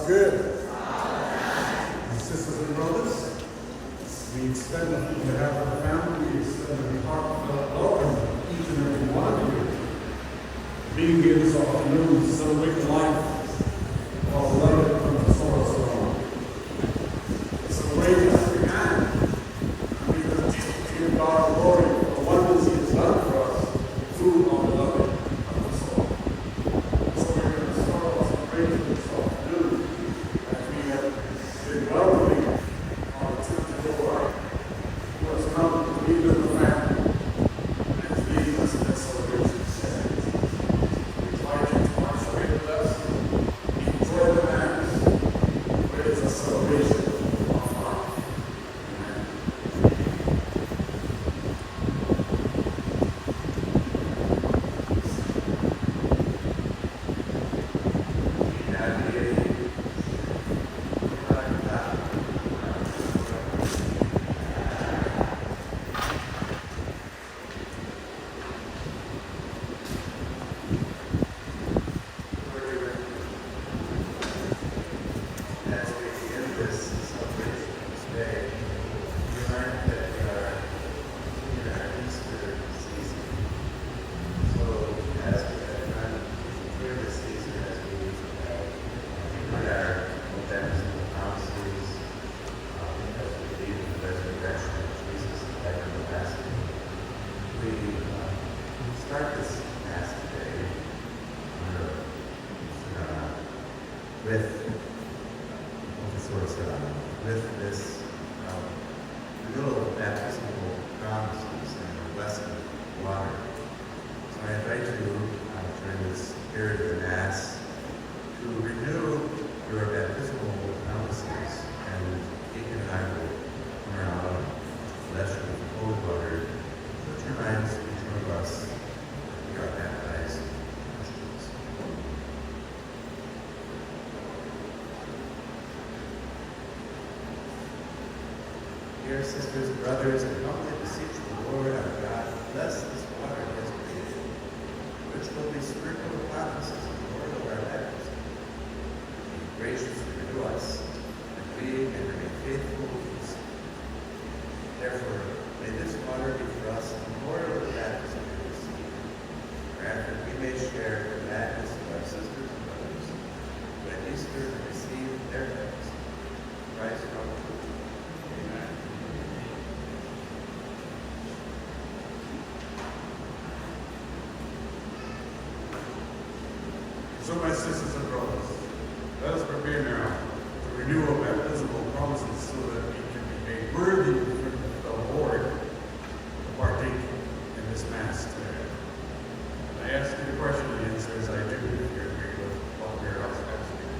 good. Sisters and brothers, we extend on behalf of the family, we extend a heartfelt welcome to each and every one of you. Being here this afternoon to celebrate the life of our beloved from the source of all. It's a way that we can. And we continue to give God glory for the wonders He has done for us through our beloved from the source. So we're going to start off celebrating this afternoon as we have been welcoming our temple Lord who has come to be with the family and to lead us in that celebration. With this renewal of baptismal promises and blessing of water. So I invite you during this period of the Mass to renew your baptismal promises, and Deacon and I will come around, bless you with holy water. Put your minds to each one of us. We are baptized. Dear sisters and brothers, I humbly beseech the Lord our God to bless this water He has created, which will be sprinkled upon us as the Lord of our baptism. Be gracious to renew us, that we may remain faithful to His. Therefore, may this water be for us the memorial of the baptism we receive. Grant that we may share the gladness of our sisters and brothers who at Easter receive their baptism. Christ our Lord. Amen. So, my sisters and brothers, let us prepare now to renew our baptismal promises so that we can be made worthy of the Lord to partake in this Mass today. I ask you the question, the answer is I do, if you agree with what we're asking.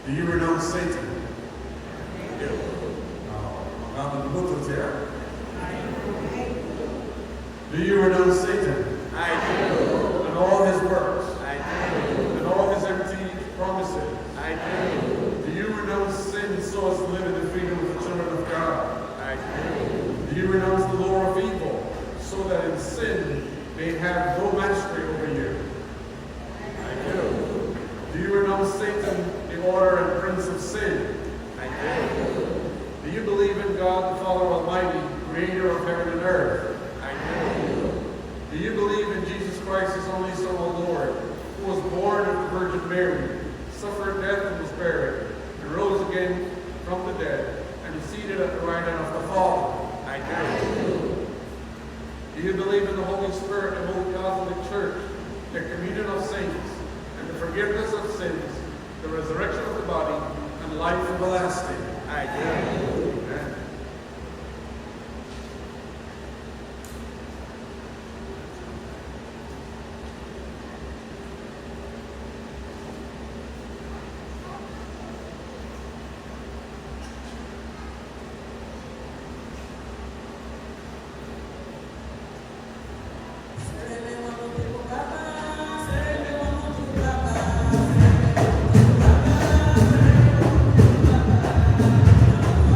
Do you renounce Satan? I do. Now, the Lutherans here. Do you renounce Satan? I do. And all his works? All his empty promises. I do. Do you renounce sin so as to live in the freedom of the children of God? I do. Do you renounce the law of evil so that in sin may have no mastery over you? I do. Do you renounce Satan, the order and prince of sin? I do. Do you believe in God the Father Almighty, creator of heaven and earth? I do. Do you believe in Jesus Christ, his only Son, our Lord, who was born of the Virgin Mary, suffered death and was buried, and rose again from the dead, and is seated at the right hand of the Father? I do. Do you believe in the Holy Spirit, the Holy Catholic Church, the communion of saints, and the forgiveness of sins, the resurrection of the body, and life everlasting? I do. Amen.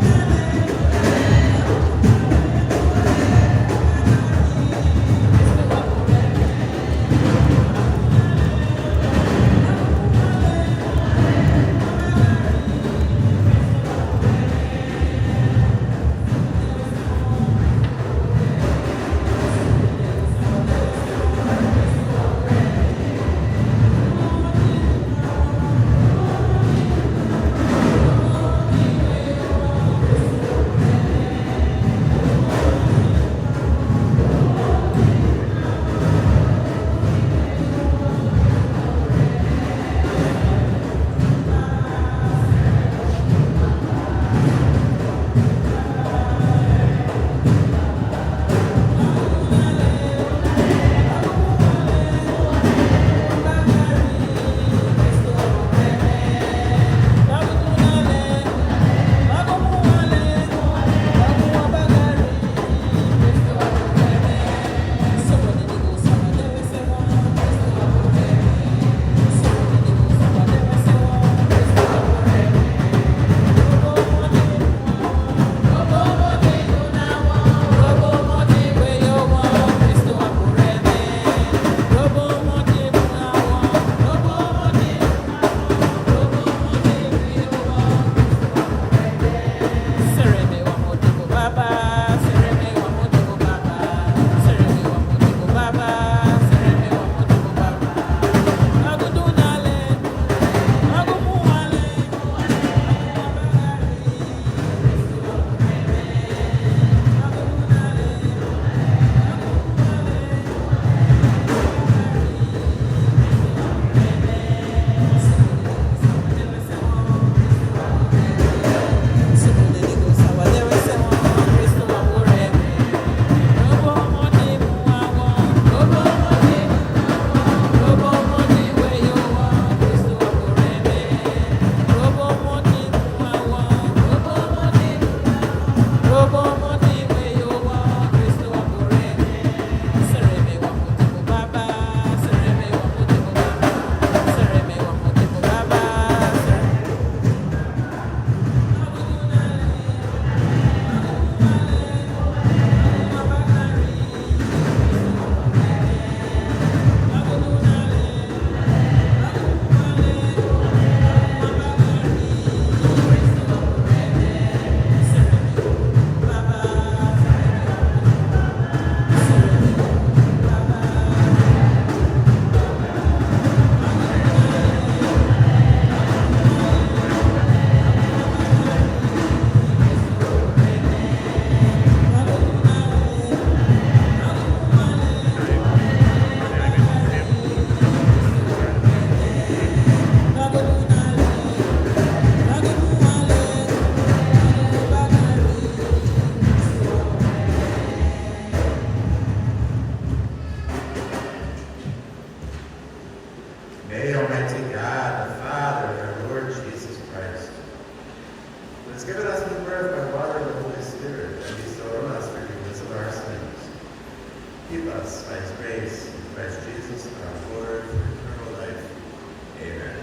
Thank you. keep us by his grace in Christ Jesus our Lord for eternal life. Amen.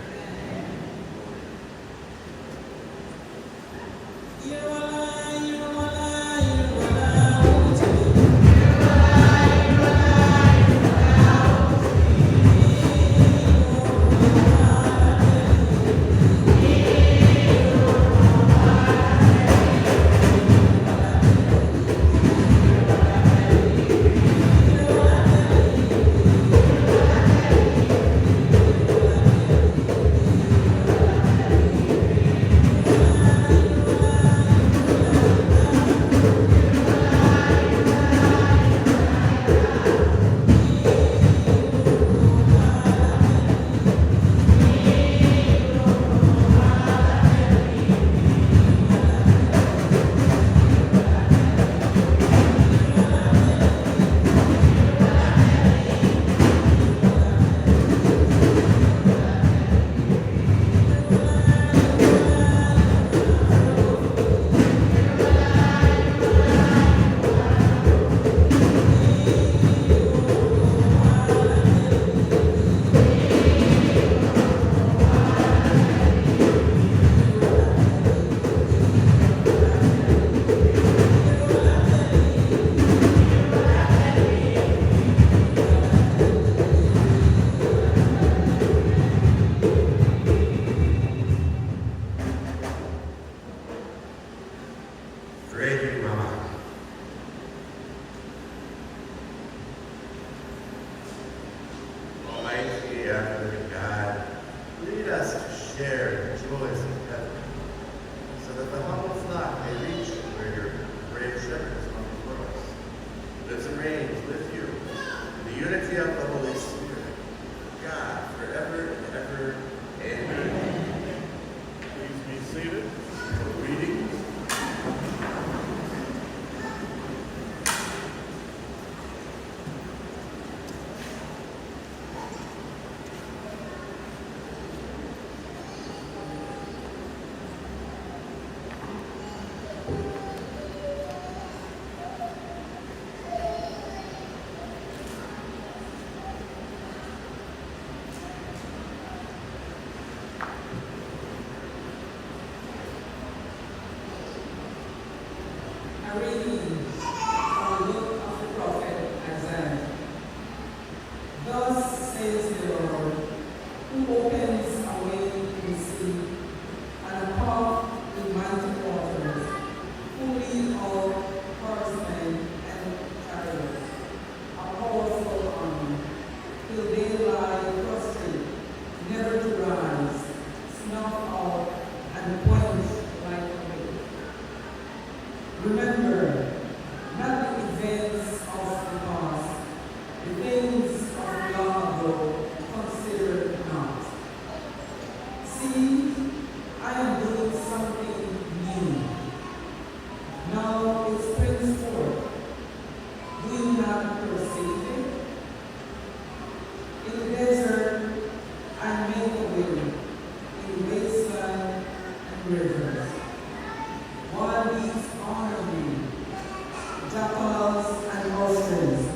Jackals and ostriches,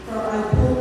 for I put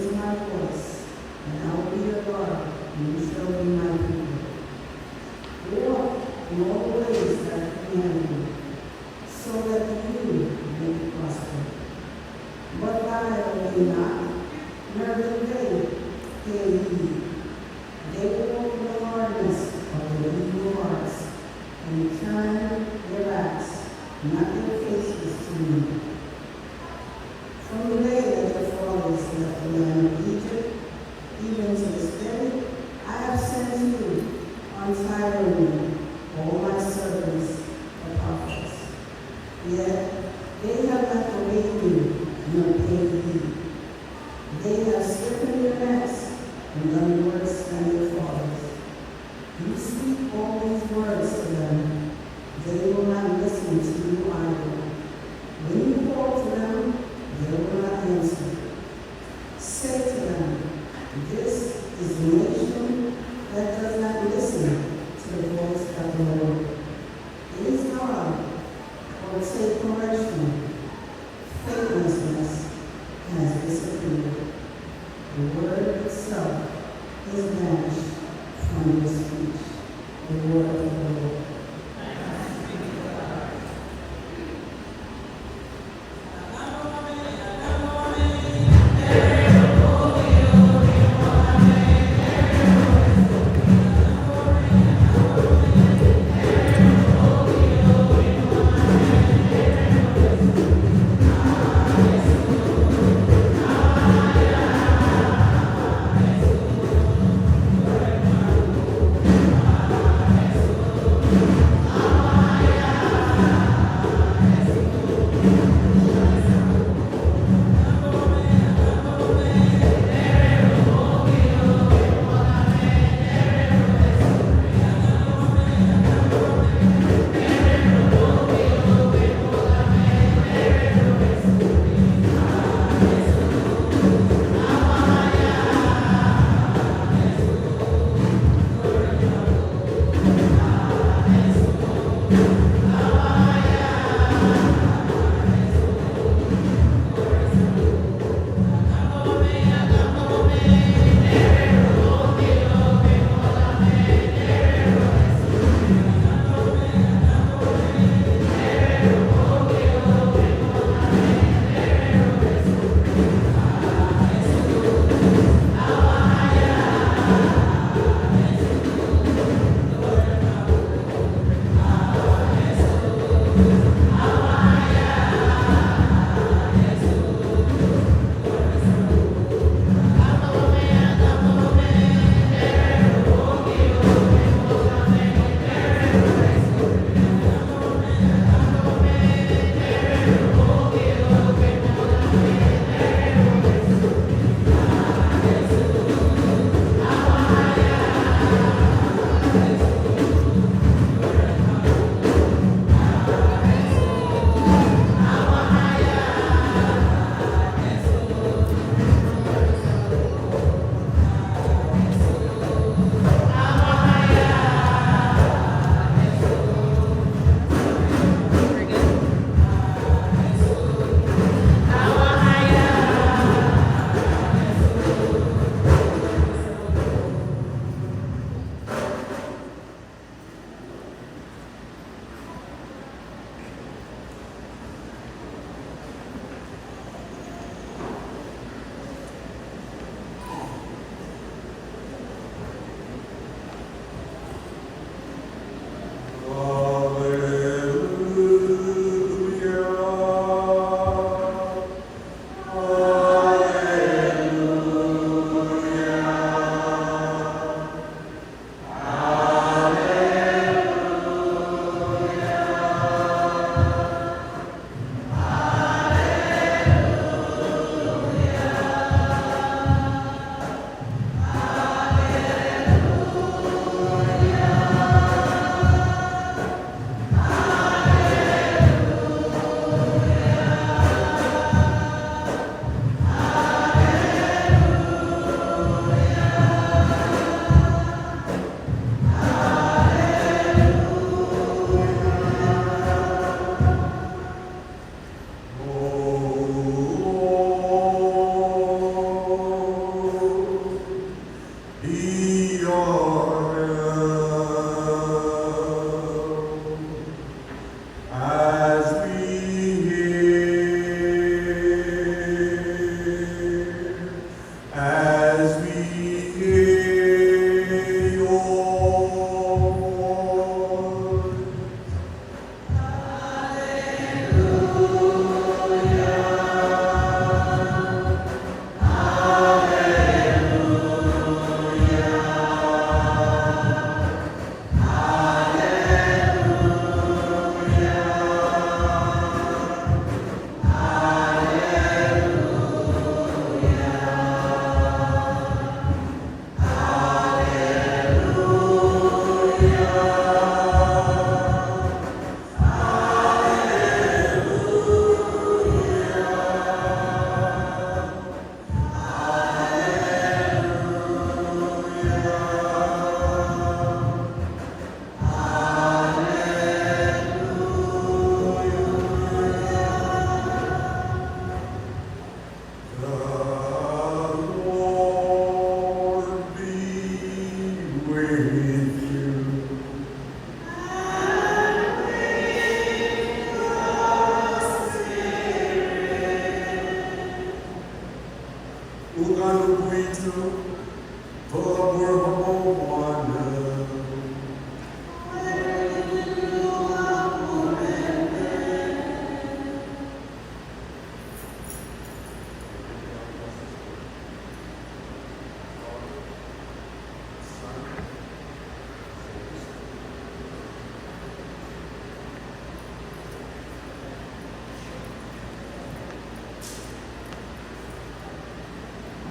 is my voice, and I will be your God, and you shall be my people. Walk in all the ways that I command you, so that you may prosper. But I obey not, nor do they hear ye. They will walk in the hardness of their evil hearts, and turn their backs, not their faces to me. From the day that your fathers left the land of Egypt, even to this day, I have sent you untiringly, all my servants, the prophets. Yet they have not obeyed you, nor paid heed. They have stiffened their necks and done worse than their fathers. You speak all these words to them, they will not listen to you either. When you call to them, they will not answer. Say to them, this is the nation that does not listen to the voice of the Lord. It is God who will take correction. Faithlessness has disappeared. The word itself is vanished from your speech. The word of the Lord. As we hear your voice.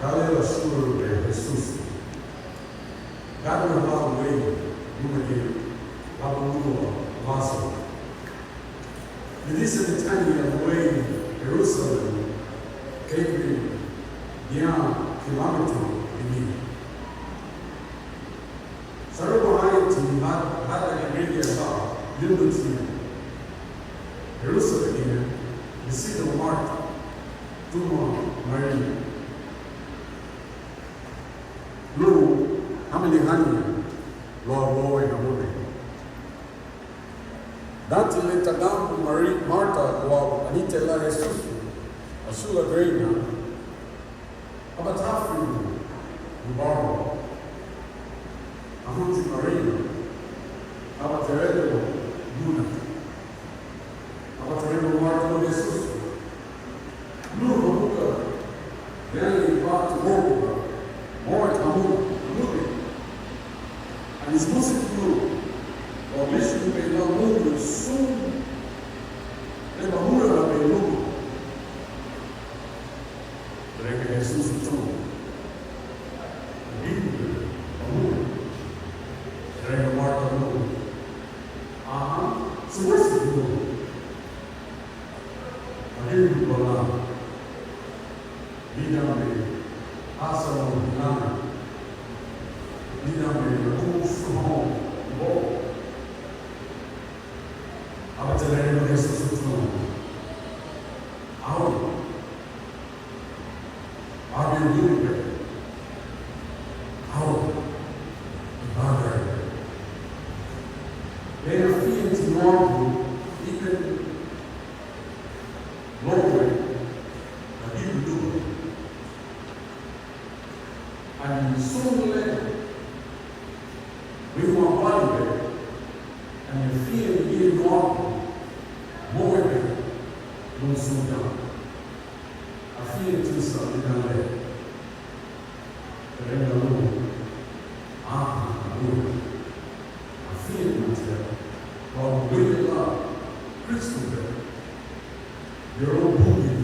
Dale la sura de Jesús. Dale la way, Eulogy, Baptismal, Vaso. It is the tiny way Jerusalem gave me beyond kilometer in me. Sarabahayati had an ingredient about unity. Jerusalem here, the seat of Mark, Tuma, Mary. Blue, how many honey? Lord, Lord, and Lord. Dati leta damu Marta wa anite la Jesus. Asula greina. Abatafu Mubaro. Ahunti Marina. Abateredo Luna. Abateredo Marta wa Jesus. Blue Babuka. Then brought to Boga. More moving. And his music grew. Or mission may not move soon. And the Hura may move. Rega Jesus too. Rega Marta move. So what's it do? I hear you go on. Be down there. Asa Nana. Be down there. Move from home. Go. Abateredo Jesus too. Out. Are you doing it? Out. Father. They are feeling to normal, even lower, but you do it. And soon later, we want body there, and you feel being normal, more than no soon down. I feel it too something down there. But then the Lord, I feel myself, while really love, Crystal there. Your own movie.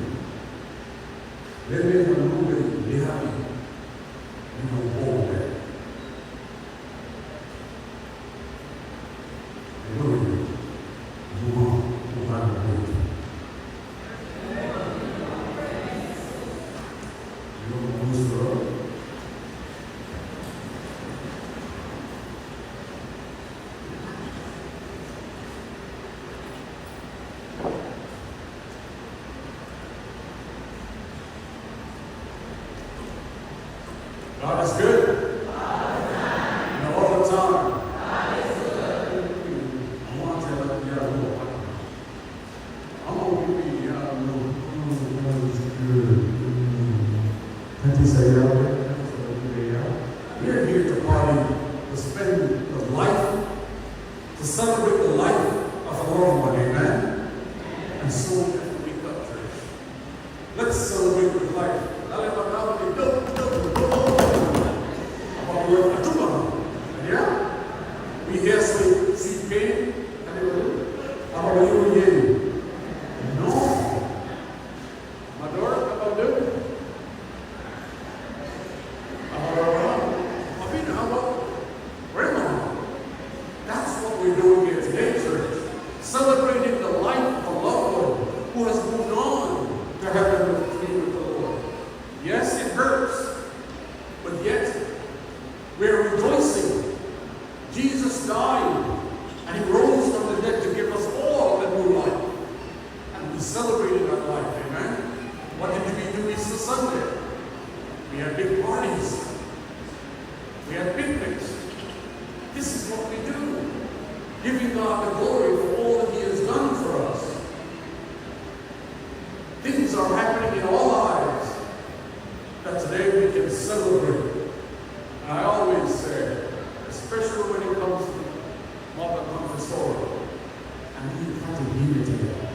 Let me have a movie behind you. You know, all that. You know, you want to find a way. You know, who's the road? God is good. And all the time. I want to tell you, I'm going to give you, God is good. We're here to party, to spend the life, to celebrate the life of our loved one, amen? And so we wake up, church. Let's celebrate with life. Yeah? We hear sweet pain, no. Madora, about it? That's what we're doing here today, church. Celebrating the life of a loved one who has moved on to heaven with the Lord. Yes, it hurts, but yet we're rejoicing. Jesus died and he rose from the dead to give us all a new life. And we celebrated that life, amen? What did we do Easter Sunday? We had big parties. We had picnics. This is what we do. Giving God the glory for all that he has done for us. Things are happening in our lives that today we can celebrate. And I always say, especially when it comes to Mother Confessor, and we have to leave it together.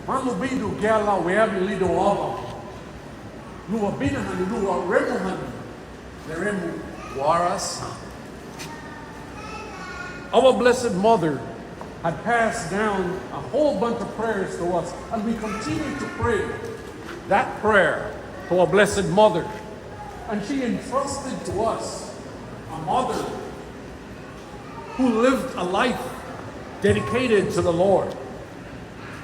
Malubidu gela weabi lido ova. Lua binahan lua remuhan. Leremu warasa. Our Blessed Mother had passed down a whole bunch of prayers to us, and we continue to pray that prayer to our Blessed Mother. And she entrusted to us a mother who lived a life dedicated to the Lord.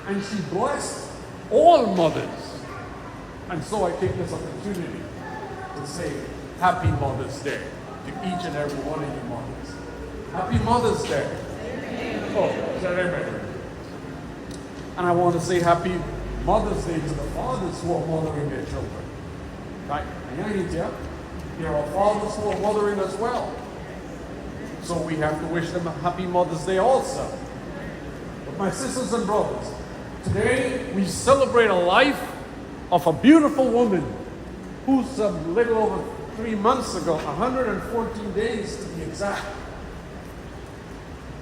And she blessed all mothers. And so I take this opportunity to say Happy Mother's Day to each and every one of you mothers. Happy Mother's Day. Oh, is that amen? And I want to say Happy Mother's Day to the fathers who are mothering their children. Right? There are fathers who are mothering as well. So we have to wish them a Happy Mother's Day also. But my sisters and brothers, today we celebrate a life of a beautiful woman who's a little over 3 months ago, 114 days to be exact,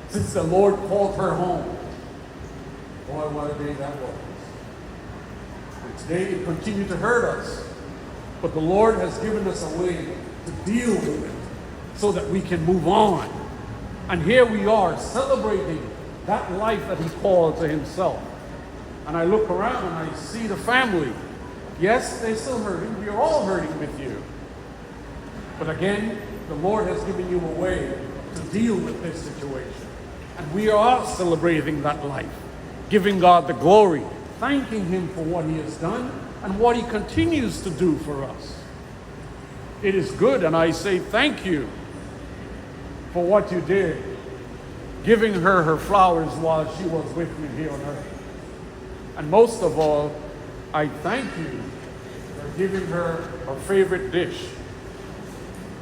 since the Lord called her home. Boy, what a day that was. And today it continued to hurt us, but the Lord has given us a way to deal with it so that we can move on. And here we are celebrating that life that he called to himself. And I look around and I see the family. Yes, they're still hurting. We are all hurting with you. But again, the Lord has given you a way to deal with this situation. And we are celebrating that life, giving God the glory, thanking him for what he has done and what he continues to do for us. It is good, and I say thank you for what you did, giving her her flowers while she was with me here on earth. And most of all, I thank you for giving her her favorite dish,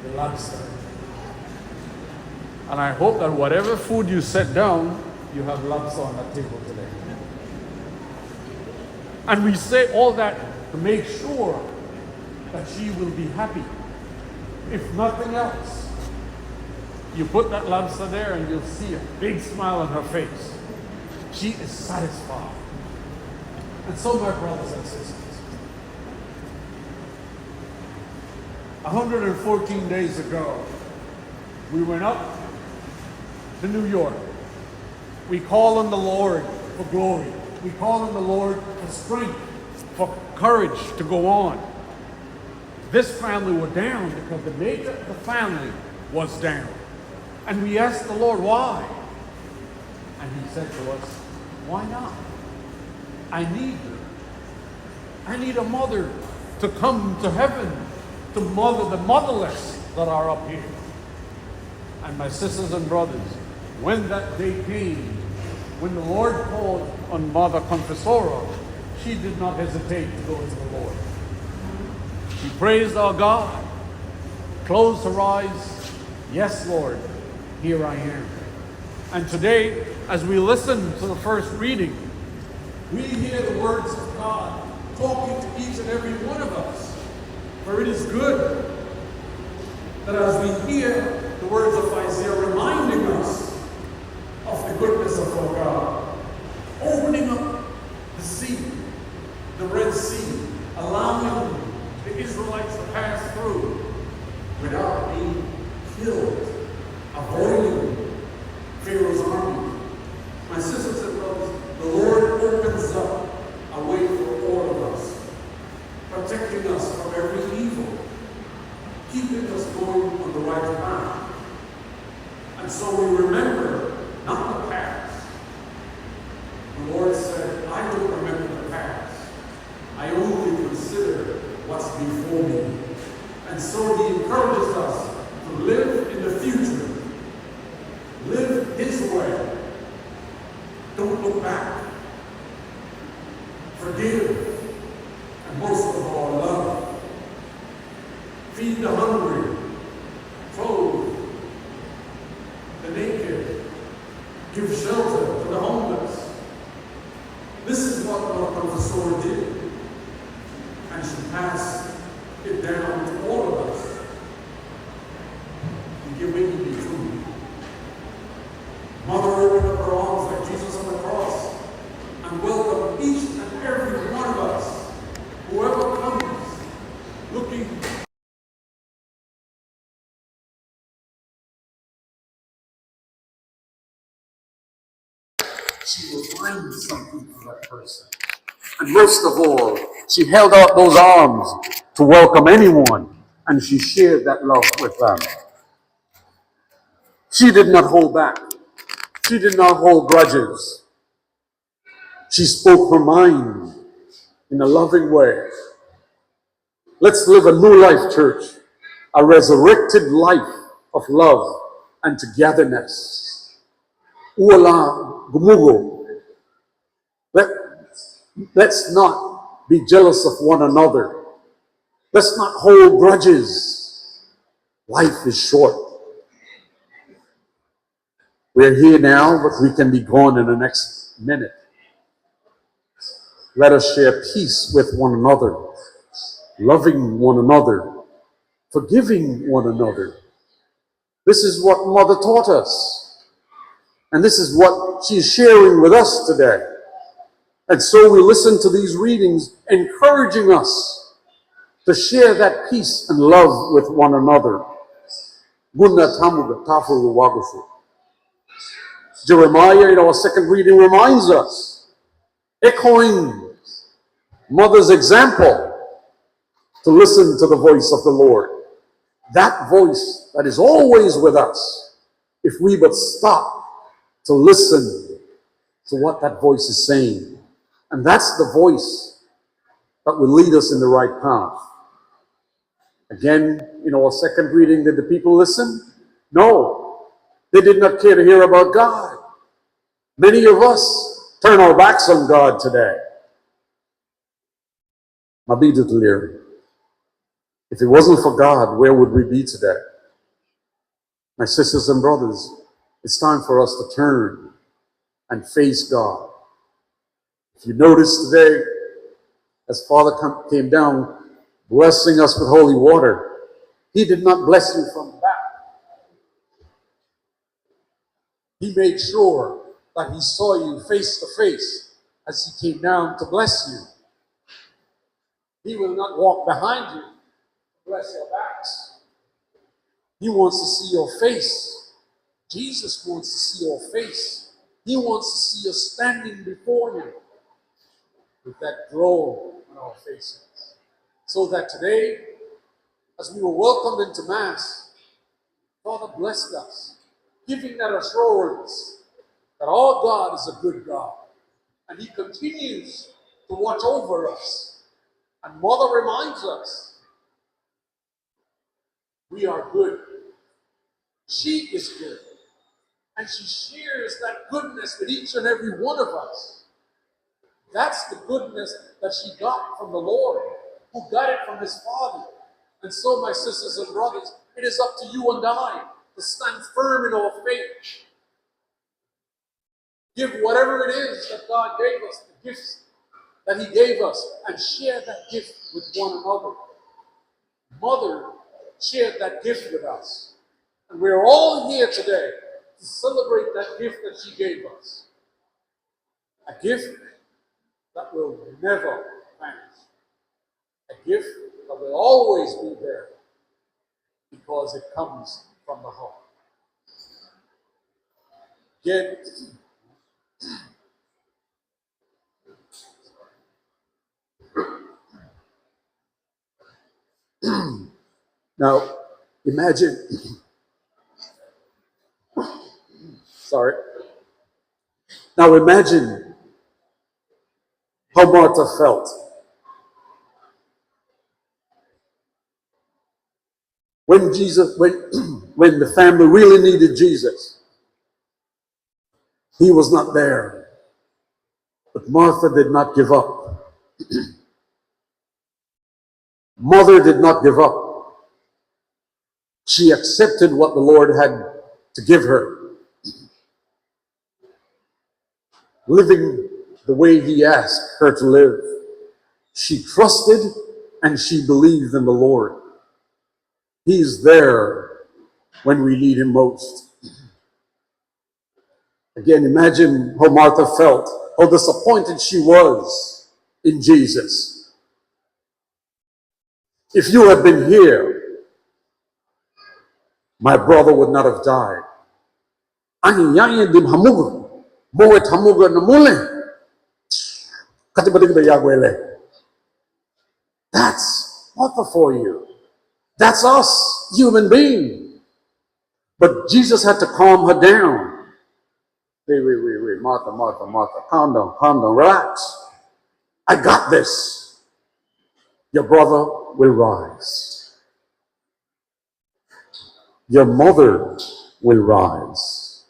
the lobster. And I hope that whatever food you set down, you have lobster on that table today. And we say all that to make sure that she will be happy. If nothing else, you put that lobster there and you'll see a big smile on her face. She is satisfied. And so, my brothers and sisters, 114 days ago, we went up to New York. We call on the Lord for glory. We call on the Lord for strength, for courage to go on. This family were down because the nature of the family was down. And we asked the Lord why. And he said to us, why not? I need her. I need a mother to come to heaven to mother the motherless that are up here. And my sisters and brothers, when that day came, when the Lord called on Mother Confessora, she did not hesitate to go to the Lord. She praised our God, closed her eyes. Yes, Lord, here I am. And today, as we listen to the first reading, we hear the words of God talking to each and every one of us. For it is good that as we hear the words of Isaiah reminding us of the goodness of our God, opening up the sea, the Red Sea, allowing the Israelites to pass through without being killed, avoiding Pharaoh's army. My sisters and brothers, the Lord opens up a way for all of us, protecting us from every evil, keeping us going on the right path. And so we remember not the past. The Lord said, I don't remember the past. I only consider what's before me. And so He encourages us to live in the future. Live His way. Don't look back. Forgive. And most of all, love. Feed the hungry. Clothe the naked. Give shelter to the homeless. This is what Mother Confessora did. And she passed it down to all of us. And give way to be true. Mother opened up her arms like Jesus on the cross and welcomed each and every one of us, whoever comes, looking. She will find something for that person. And most of all, she held out those arms to welcome anyone, and she shared that love with them. She did not hold back. She did not hold grudges. She spoke her mind in a loving way. Let's live a new life, church, a resurrected life of love and togetherness. Uwala gumugo. Let's not be jealous of one another. Let's not hold grudges. Life is short. We're here now, but we can be gone in the next minute. Let us share peace with one another, loving one another, forgiving one another. This is what Mother taught us. And this is what she's sharing with us today. And so we listen to these readings, encouraging us to share that peace and love with one another. Jeremiah, in our second reading, reminds us, echoing Mother's example, to listen to the voice of the Lord. That voice that is always with us, if we but stop to listen to what that voice is saying. And that's the voice that will lead us in the right path. Again, in our second reading, did the people listen? No. They did not care to hear about God. Many of us turn our backs on God today. If it wasn't for God, where would we be today? My sisters and brothers, it's time for us to turn and face God. If you notice today, as Father came down blessing us with holy water, He did not bless you from the back. He made sure that He saw you face to face as He came down to bless you. He will not walk behind you to bless your backs. He wants to see your face. Jesus wants to see your face. He wants to see us standing before Him with that glow on our faces. So that today, as we were welcomed into Mass, Father blessed us, giving that assurance that our God is a good God. And He continues to watch over us. And Mother reminds us, we are good. She is good. And she shares that goodness with each and every one of us. That's the goodness that she got from the Lord, who got it from his Father. And so, my sisters and brothers, it is up to you and I to stand firm in our faith. Give whatever it is that God gave us, the gifts that he gave us, and share that gift with one another. Mother shared that gift with us. And we're all here today to celebrate that gift that she gave us. A gift that will never vanish. A gift that will always be there because it comes from the heart. Again, now imagine, now imagine how Martha felt when when the family really needed Jesus. He was not there. But Martha did not give up. Mother did not give up. She accepted what the Lord had to give her, living the way he asked her to live. She trusted and she believed in the Lord. He's there when we need him most. Again, imagine how Martha felt, how disappointed she was in Jesus. If you had been here, my brother would not have died. That's Martha for you. That's us, human being. But Jesus had to calm her down. Wait, Martha, calm down, relax. I got this. Your brother will rise. Your mother will rise.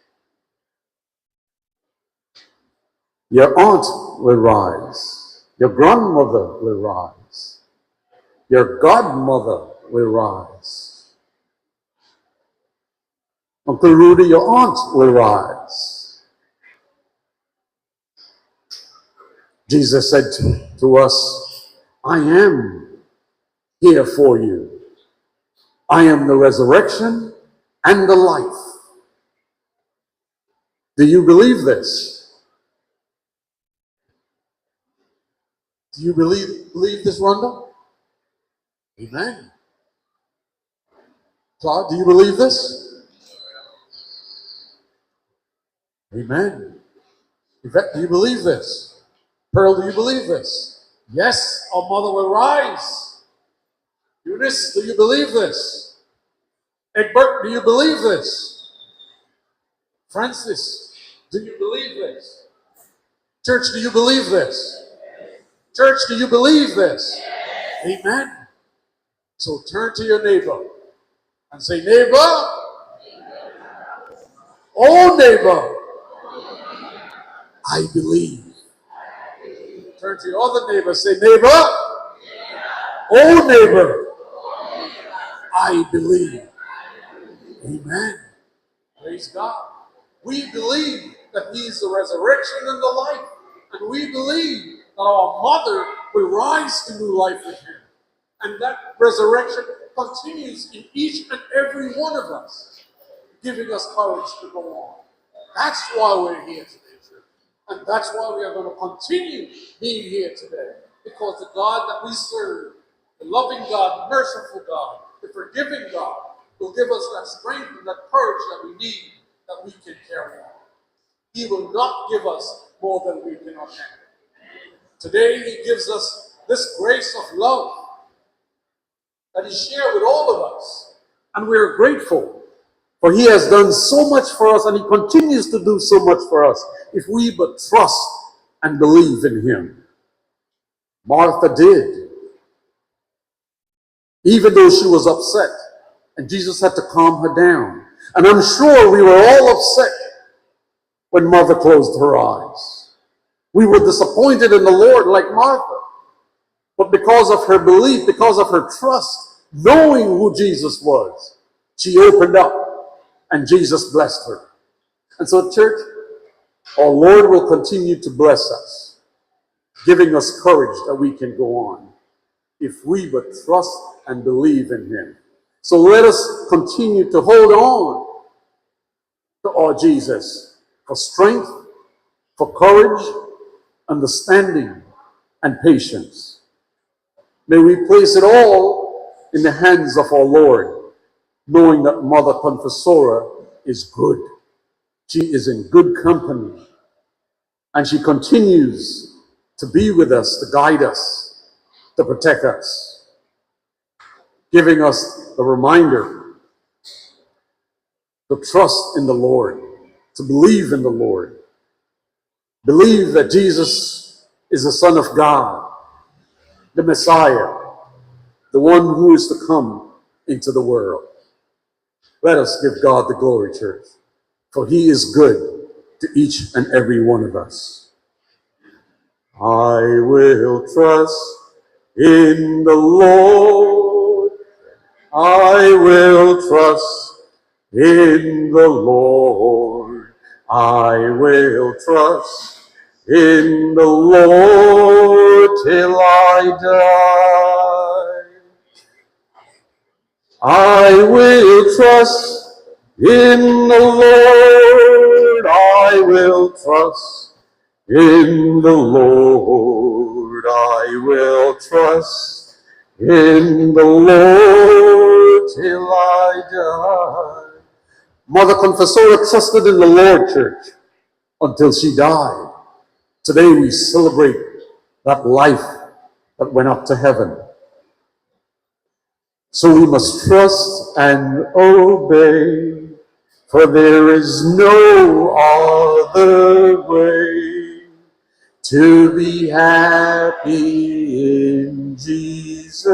Your aunt will rise. Your grandmother will rise. Your godmother will rise. Uncle Rudy, your aunt will rise. Jesus said to us, I am here for you. I am the resurrection and the life. Do you believe this? Do you believe this, Rhonda? Amen. Claude, do you believe this? Amen. Yvette, do you believe this? Pearl, do you believe this? Yes, our mother will rise. Eunice, do you believe this? Egbert, do you believe this? Francis, do you believe this? Church, do you believe this? Church, do you believe this? Amen. So turn to your neighbor and say, neighbor, oh neighbor, I believe. Turn to your other neighbor, say, neighbor, oh neighbor, I believe. Amen. Praise God. We believe that he is the resurrection and the life. And we believe that our mother will rise to new life with him. And that resurrection continues in each and every one of us, giving us courage to go on. That's why we're here today, church. And that's why we are going to continue being here today. Because the God that we serve, the loving God, merciful God, the forgiving God, will give us that strength and that courage that we need, that we can carry on. He will not give us more than we cannot handle. Today, he gives us this grace of love that he shared with all of us. And we are grateful, for he has done so much for us, and he continues to do so much for us, if we but trust and believe in him. Martha did. Even though she was upset, and Jesus had to calm her down. And I'm sure we were all upset when Mother closed her eyes. We were disappointed in the Lord like Martha. But because of her belief, because of her trust, knowing who Jesus was, she opened up and Jesus blessed her. And so, church, our Lord will continue to bless us, giving us courage that we can go on if we but trust and believe in him. So let us continue to hold on to our Jesus for strength, for courage, understanding, and patience. May we place it all in the hands of our Lord, knowing that Mother Confessora is good. She is in good company, and she continues to be with us, to guide us, to protect us, giving us the reminder to trust in the Lord, to believe in the Lord, believe that Jesus is the Son of God, the Messiah, the one who is to come into the world. Let us give God the glory, church, for he is good to each and every one of us. I will trust in the Lord. I will trust in the Lord. I will trust in the Lord till I die. I will trust in the Lord. I will trust in the Lord. I will trust in the Lord till I die. Mother Confessora trusted in the Lord, church, until she died. Today we celebrate that life that went up to heaven. So we must trust and obey, for there is no other way to be happy in Jesus,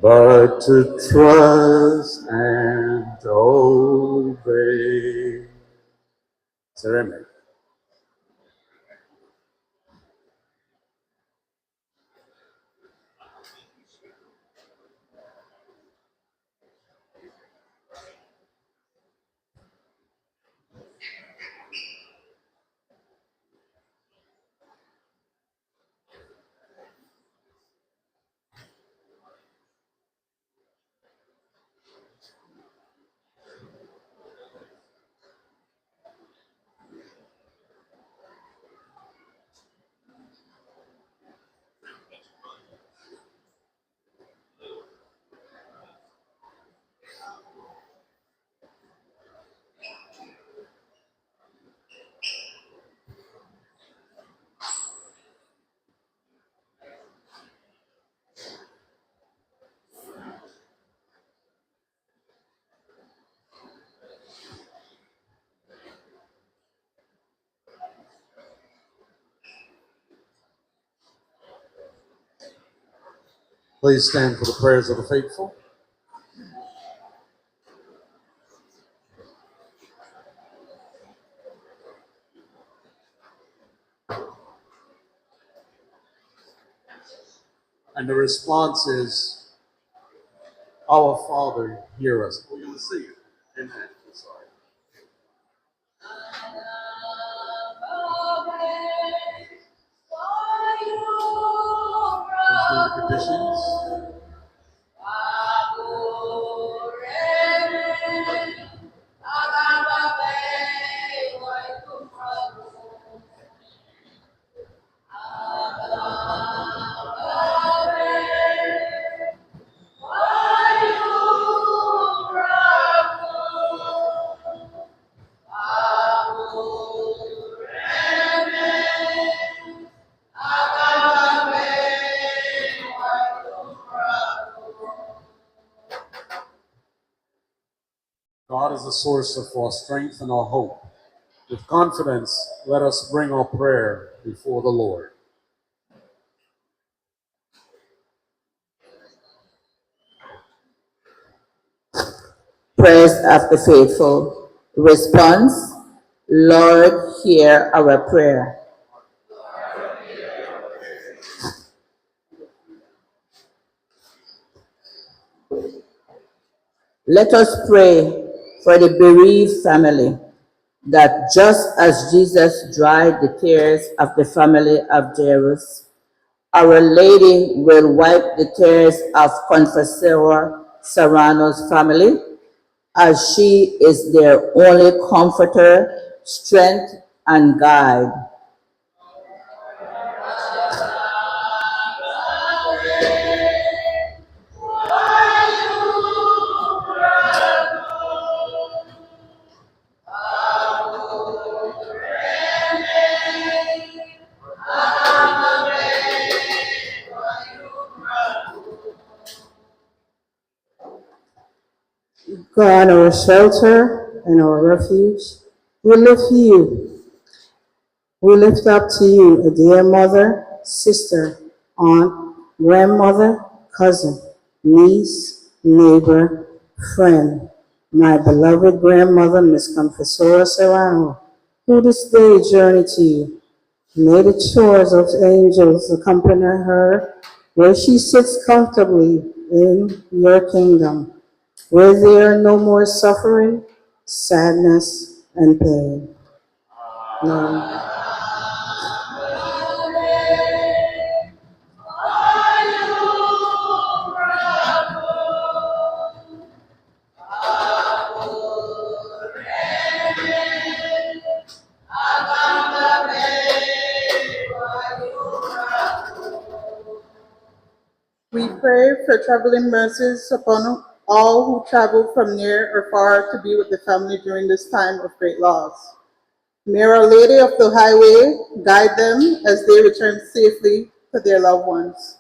but to trust and obey. Ceramic. Please stand for the prayers of the faithful. And the response is, Our Father, hear us. We're going to sing it. Amen. Sorry. Let's do the conditions. God is the source of our strength and our hope. With confidence, let us bring our prayer before the Lord. Prayers of the faithful. Response, Lord, hear our prayer. Let us pray for the bereaved family, that just as Jesus dried the tears of the family of Jairus, Our Lady will wipe the tears of Confessor Serrano's family, as she is their only comforter, strength, and guide. God, our shelter and our refuge, we lift you. We lift up to you a dear mother, sister, aunt, grandmother, cousin, niece, neighbor, friend, my beloved grandmother, Miss Confessora Serrano, who this day journeyed to you. May the chores of angels accompany her where she sits comfortably in your kingdom, where there are no more suffering, sadness, and pain. None. We pray for traveling mercies upon all who travel from near or far to be with the family during this time of great loss. May Our Lady of the Highway guide them as they return safely to their loved ones.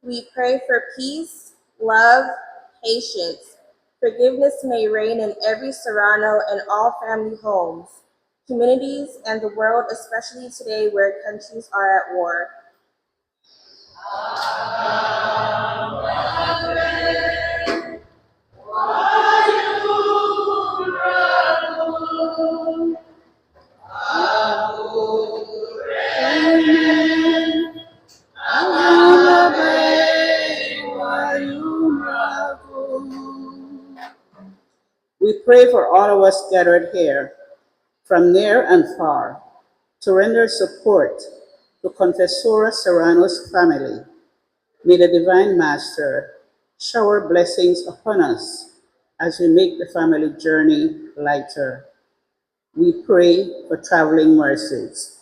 We pray for peace, love, patience. Forgiveness may reign in every Serrano and all family homes, communities, and the world, especially today where countries are at war. We pray for all of us gathered here, from near and far, to render support to Confessora Serrano's family. May the Divine Master shower blessings upon us as we make the family journey lighter. We pray for traveling mercies.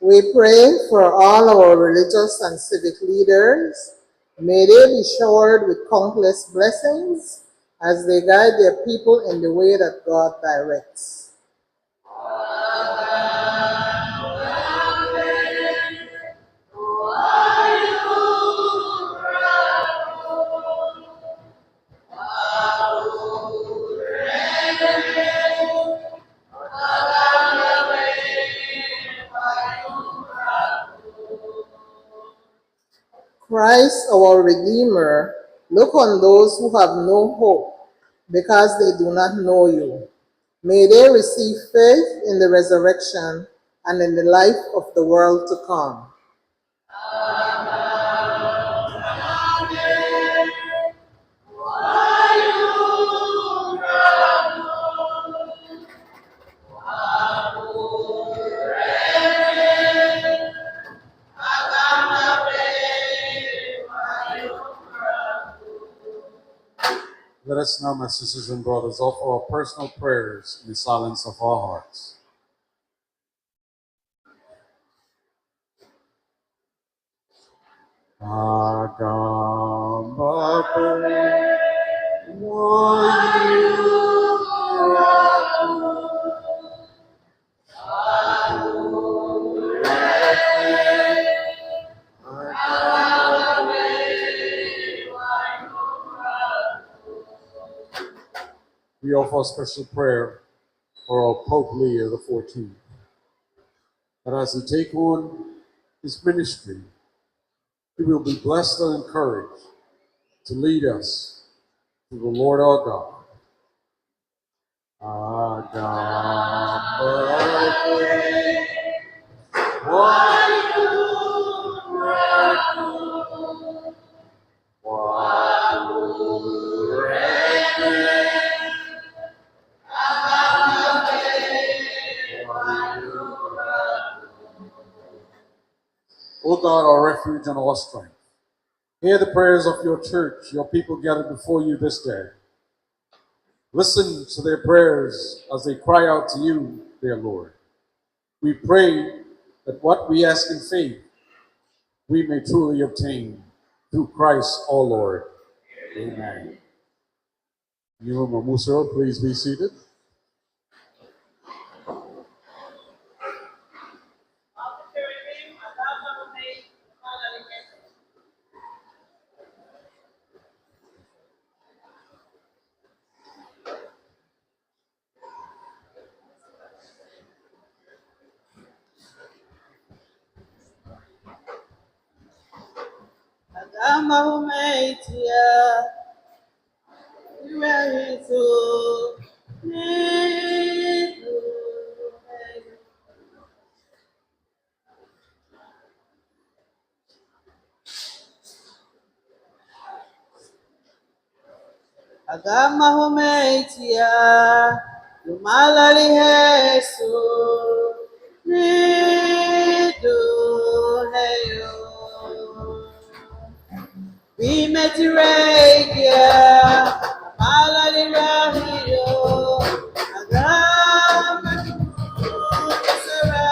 We pray for all our religious and civic leaders. May they be showered with countless blessings as they guide their people in the way that God directs. Christ, our Redeemer, look on those who have no hope because they do not know you. May they receive faith in the resurrection and in the life of the world to come. Let us now, my sisters and brothers, offer our personal prayers in the silence of our hearts. We offer a special prayer for our Pope Leo XIV, that as he take on his ministry, he will be blessed and encouraged to lead us to the Lord our God. O God, our refuge and our strength, hear the prayers of your church, your people gathered before you this day. Listen to their prayers as they cry out to you, dear Lord. We pray that what we ask in faith, we may truly obtain through Christ our Lord. Amen. You, Mamusro, please be seated. Agama humeitia, yumalali Yesu, niduneyo. Bimetiregia, malali rahiyo, agama kusera.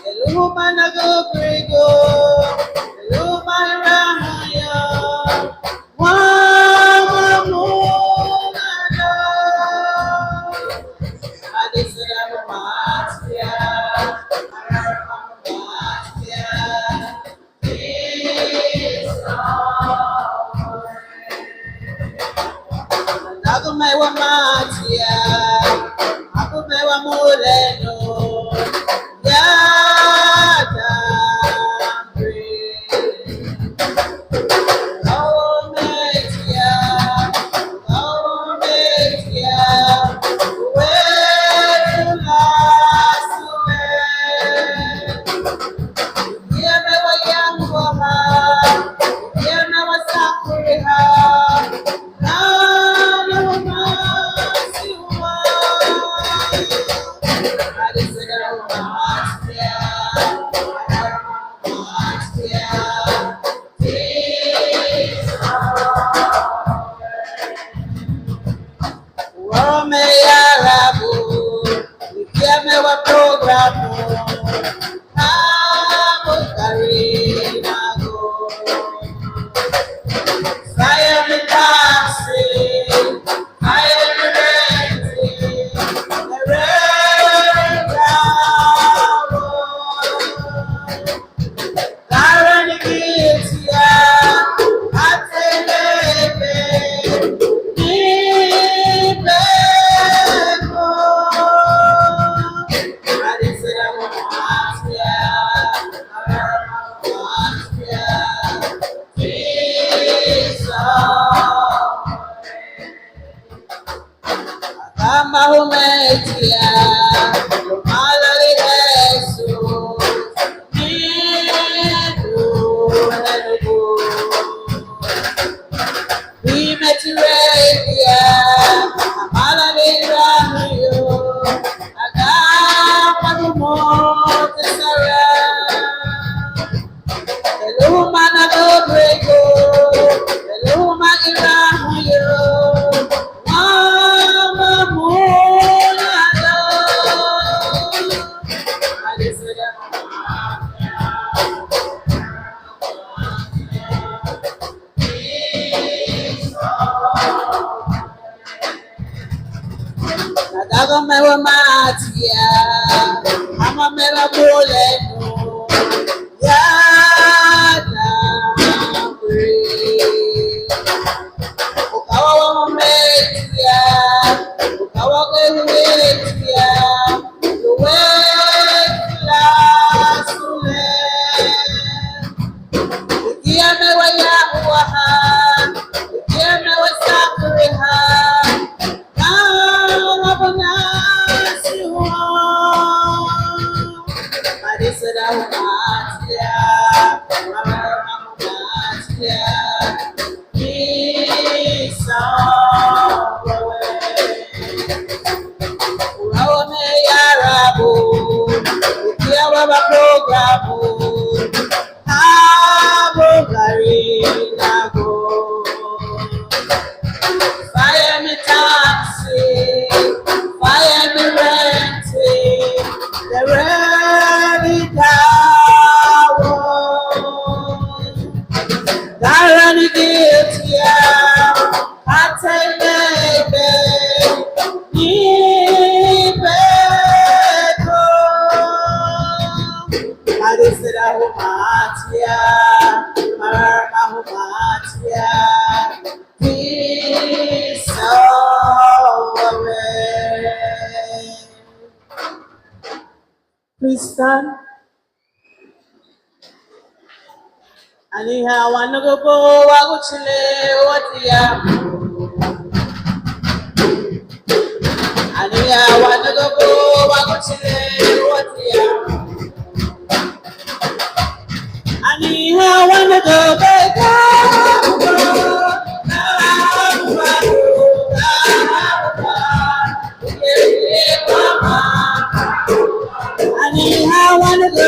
Eluma nagobrigo, eluma rahiyo. Akumewa matia, akumewa muleno, yata mbre. Oh metia, where last away. Yemewa yanguha, yemewa sakuriha. Yeah. Please stand. Aniha wanagobo waguchile watia. Aniha wanagobo waguchile watia. Aniha wanagobo Aniha wanagobo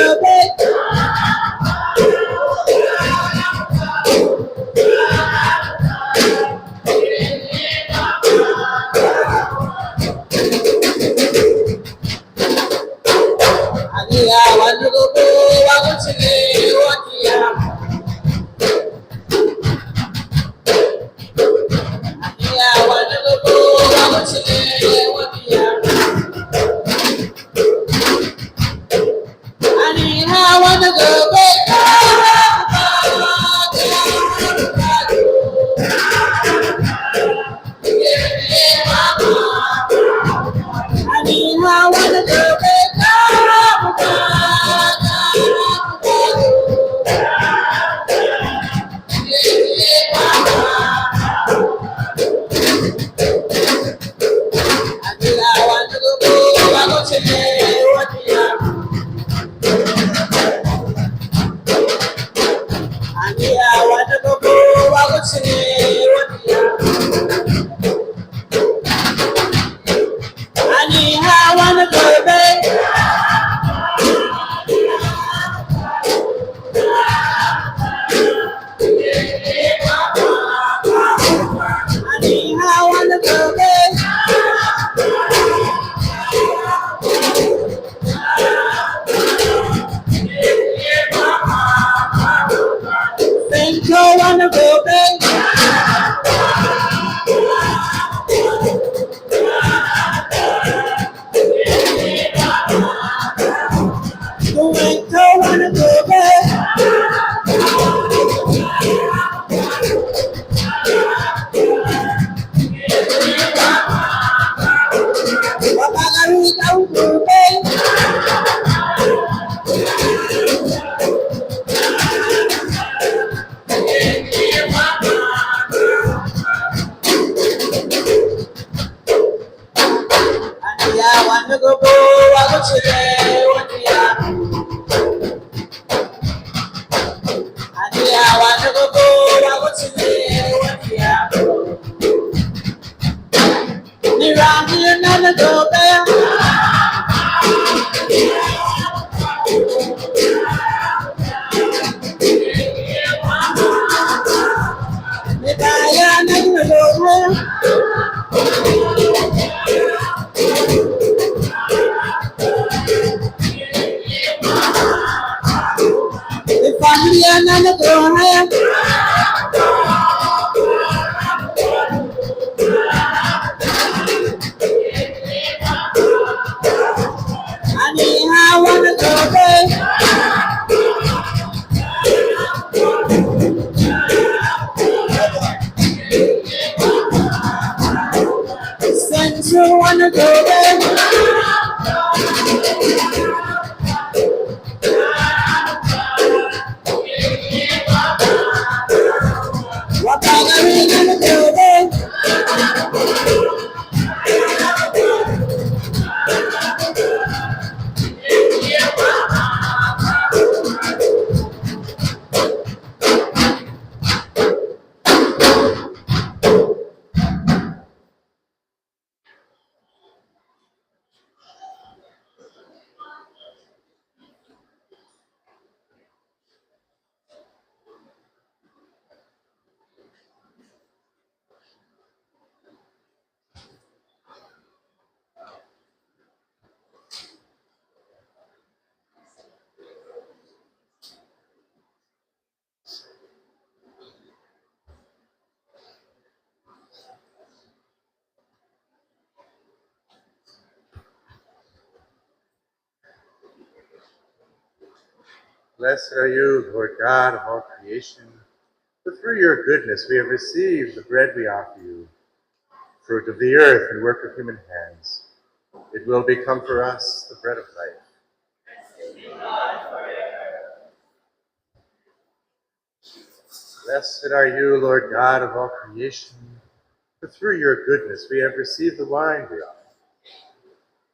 Blessed are you, Lord God of all creation, for through your goodness we have received the bread we offer you, fruit of the earth and work of human hands. It will become for us the bread of life. Blessed are you, Lord God of all creation, for through your goodness we have received the wine we offer,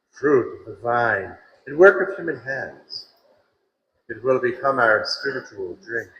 fruit of the vine and work of human hands. It will become our spiritual drink.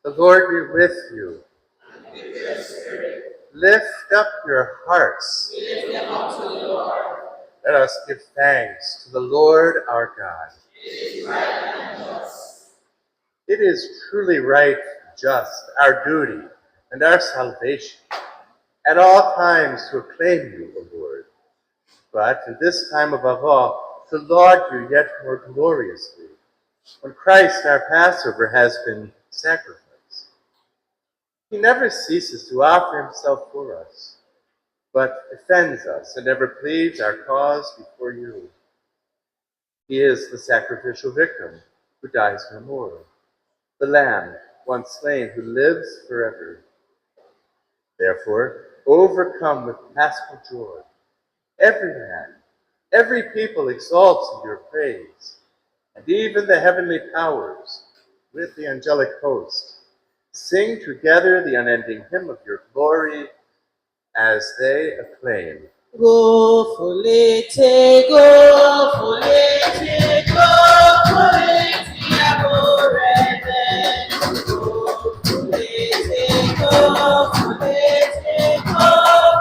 The Lord be with you. Lift up your hearts. Let us give thanks to the Lord our God. It is truly right just, our duty, and our salvation, at all times to acclaim you, O Lord, but in this time above all, to laud you yet more gloriously, when Christ our Passover has been sacrificed. He never ceases to offer himself for us, but defends us and ever pleads our cause before you. He is the sacrificial victim who dies no more, the Lamb once slain who lives forever. Therefore, overcome with paschal joy, every man, every people exalts in your praise, and even the heavenly powers, with the angelic host, sing together the unending hymn of your glory as they acclaim. Go folete, go folete, go folete, amorete. Go folete, go folete, go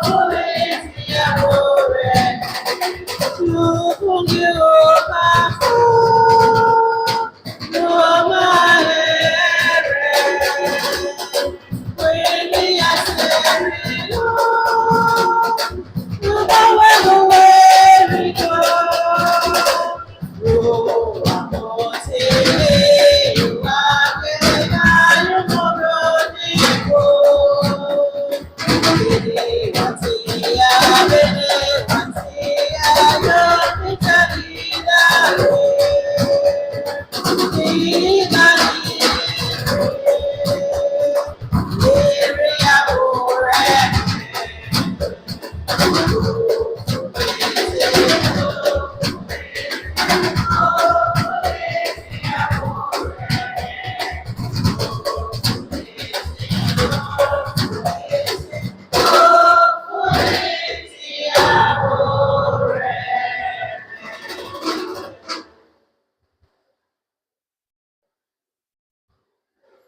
folete, amorete. No pongo bajo, no maere. When we are serving,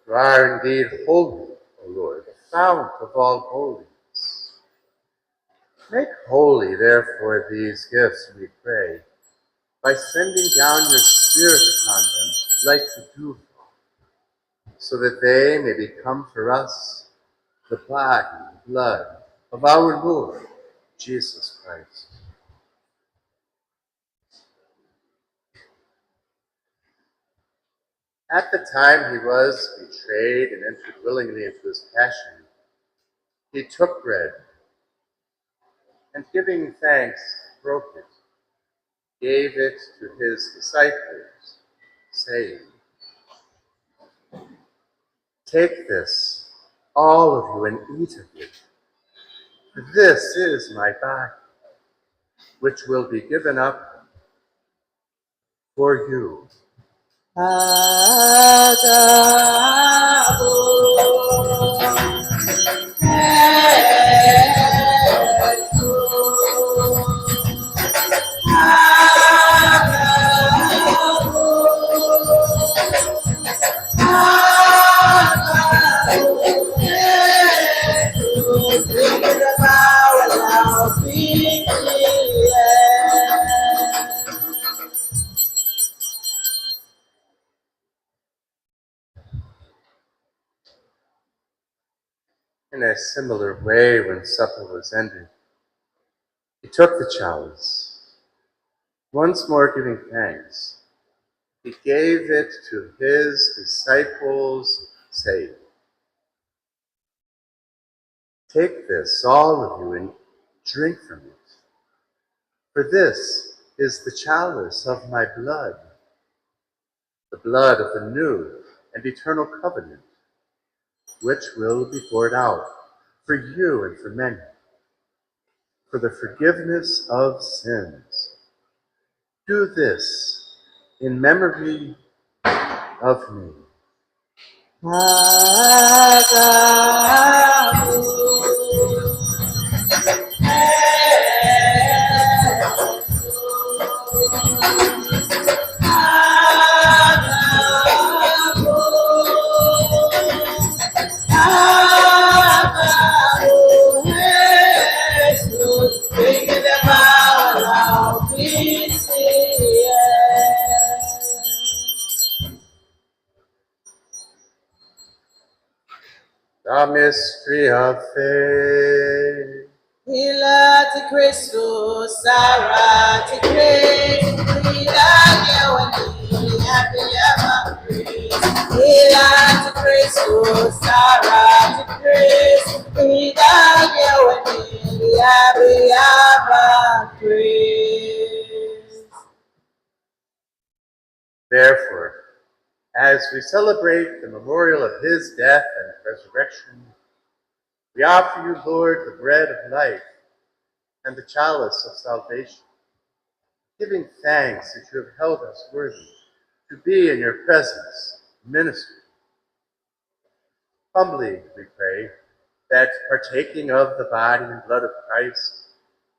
You are indeed holy, O Lord, the fount of all holiness. Make holy, therefore, these gifts, we pray, by sending down your Spirit upon them like the dewfall, so that they may become for us the body and blood of our Lord, Jesus Christ. At the time he was betrayed and entered willingly into his passion, he took bread, and giving thanks, broke it, gave it to his disciples, saying, "Take this, all of you, and eat of it, for this is my body, which will be given up for you." In a similar way, when supper was ended, he took the chalice. Once more giving thanks, he gave it to his disciples, saying, "Take this, all of you, and drink from it. For this is the chalice of my blood, the blood of the new and eternal covenant, which will be poured out for you and for many, for the forgiveness of sins. Do this in memory of me." The mystery of faith. Hilati Christus, Sarati Christus, Hilati Christus, Sarati Christus, Therefore, as we celebrate the memorial of his death and resurrection, we offer you, Lord, the bread of life and the chalice of salvation, giving thanks that you have held us worthy to be in your presence, ministry. Humbly we pray that, partaking of the body and blood of Christ,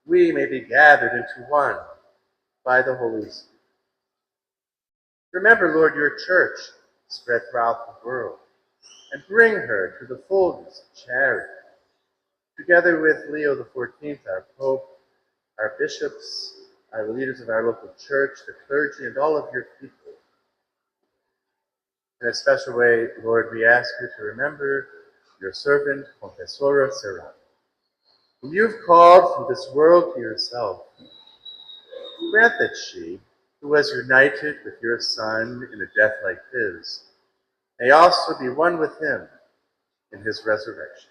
we may be gathered into one by the Holy Spirit. Remember, Lord, your church spread throughout the world, and bring her to the fullness of charity. Together with Leo XIV, our Pope, our bishops, our leaders of our local church, the clergy, and all of your people. In a special way, Lord, we ask you to remember your servant, Confessora Serrano, whom you've called from this world to yourself. Grant that she, who was united with your Son in a death like his, may also be one with him in his resurrection.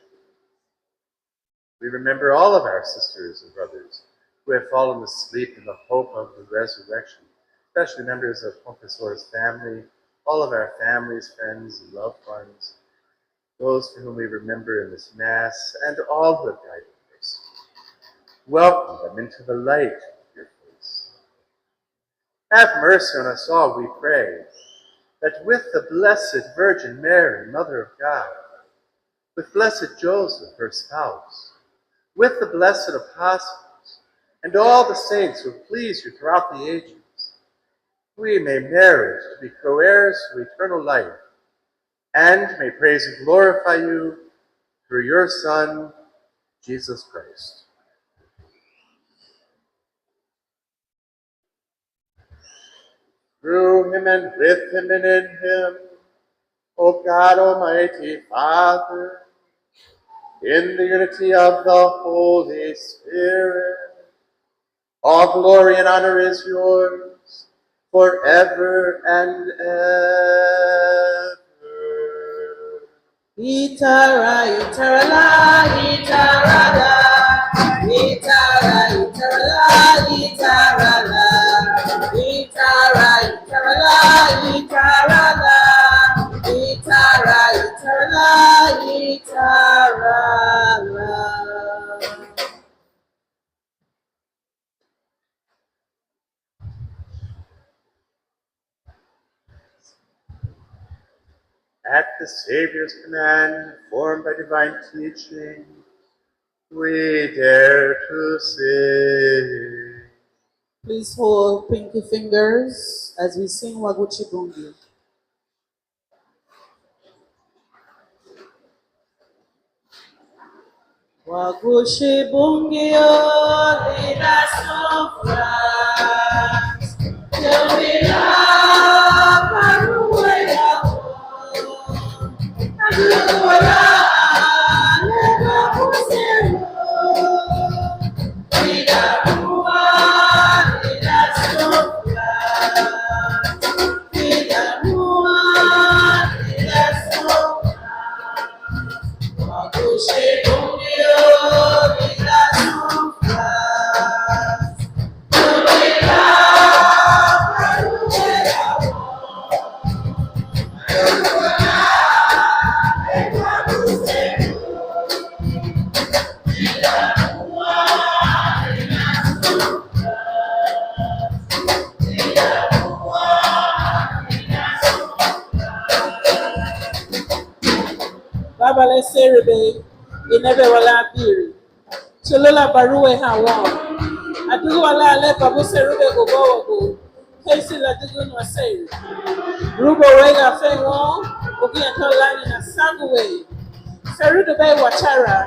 We remember all of our sisters and brothers who have fallen asleep in the hope of the resurrection, especially members of Confessor's family, all of our families, friends, and loved ones, those for whom we remember in this Mass, and all who have died in mercy. Welcome them into the light of your face. Have mercy on us all, we pray, that with the Blessed Virgin Mary, Mother of God, with Blessed Joseph, her spouse, with the blessed apostles, and all the saints who have pleased you throughout the ages, we may merit to be co-heirs to eternal life, and may praise and glorify you through your Son, Jesus Christ. Through him and with him and in him, O God, Almighty Father, in the unity of the Holy Spirit, all glory and honor is yours forever and ever. Itara, itara la, itara la, itara, itara la, itara la, itara, itara la, itara la, itara, itara la, itara la. At the Savior's command, formed by divine teaching, we dare to sing. Please hold pinky fingers as we sing Waguchi Bungi. Waguchi Bungi, oh, lead us to France, till we love our way out. Baba Leserebe, Inebe Wala Biri, Cholola Baruwe Hawan, Adu Wala Le Babu Serube Gogo, Casey Ladugun Waseri, Rubo Rega Fenwon, Ogi and Tolani and Sanguwe, Ferudo Bay Wachara,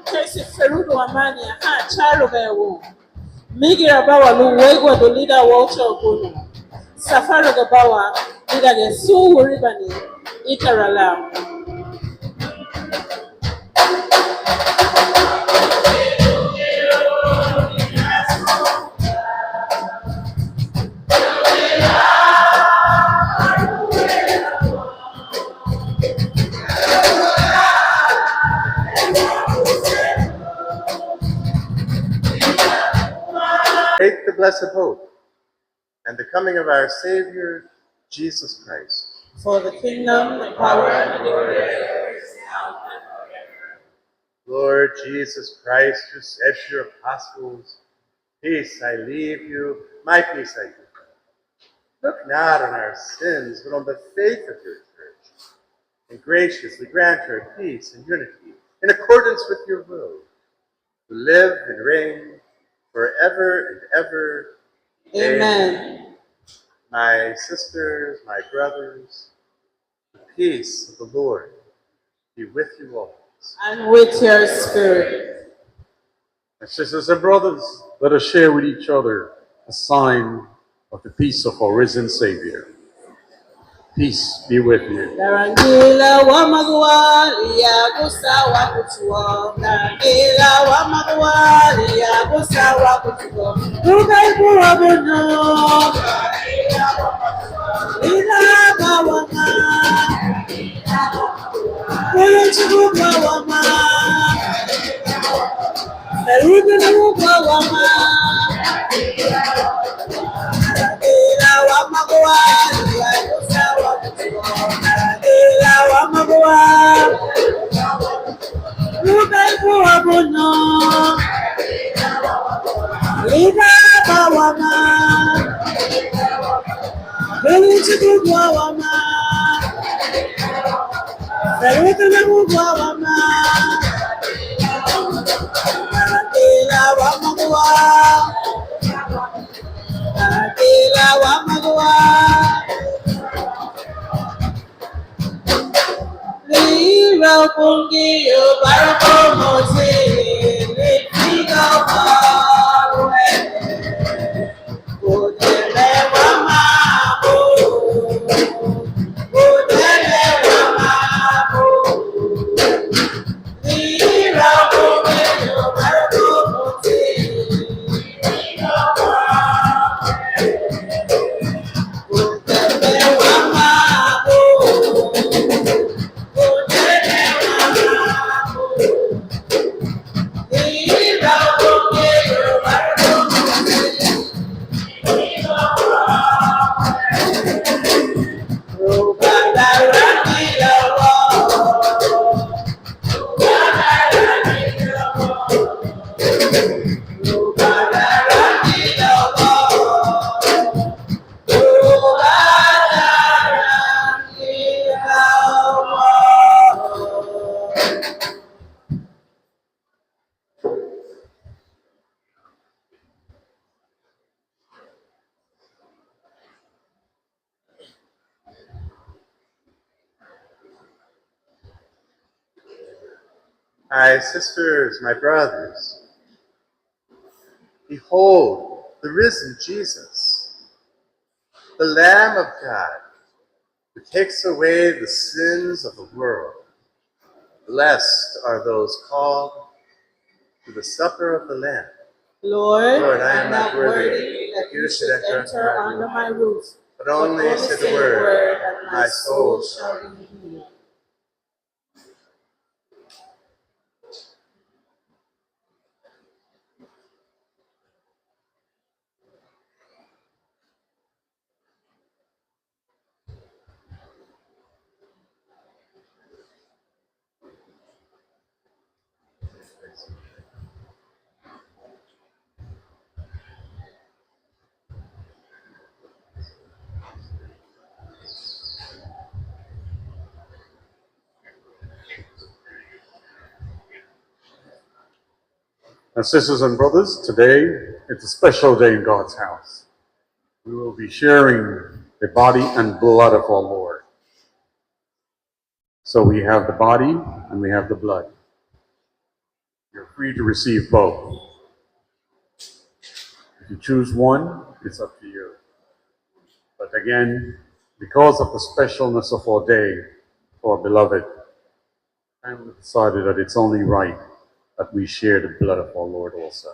Casey Ferudo Amania, Ha Charo Bewo, Migi Rabawa Luwego, the leader Walter Ogono, Safari Gabawa, leader Su Ribani, Itarala. blessed hope, and the coming of our Savior, Jesus Christ. For the kingdom, the power, and the glory. Lord Jesus Christ, who said to your apostles, "Peace I leave you, my peace I give you," look not on our sins, but on the faith of your church, and graciously grant her peace and unity in accordance with your will, who live and reign forever and ever. Amen. My sisters, my brothers, the peace of the Lord be with you always. And with your spirit. My sisters and brothers, let us share with each other a sign of the peace of our risen Savior. Peace be with you. Darangila wa magwali ya kusawa kuchua. Darangila wa magwali ya kusawa kuchua. Tukaikuwa bono. Ila kawama. Kule chukua wama. Darangila wama. Darangila wa magwali ya kusawa kuchua. Darangila wa magwali. Tukaikuwa bono. Ila kawama. Kule chukua wama. Darangila wama. Darangila wa magwali. Darangila wa magwali. Lira pungi yo barco mozi, liga marue, udele wa mabu, udele wa mabu. Lira pungi yo barco mozi, udele wa mabu. My sisters, my brothers, behold the risen Jesus, the Lamb of God, who takes away the sins of the world. Blessed are those called to the supper of the Lamb. Lord, I am not worthy that you should enter under my roof, but only say the word, and my soul shall be healed. My sisters and brothers, today it's a special day in God's house. We will be sharing the body and blood of our Lord. So we have the body and we have the blood. You're free to receive both. If you choose one, it's up to you. But again, because of the specialness of our day for our beloved, I decided that it's only right that we share the blood of our Lord also.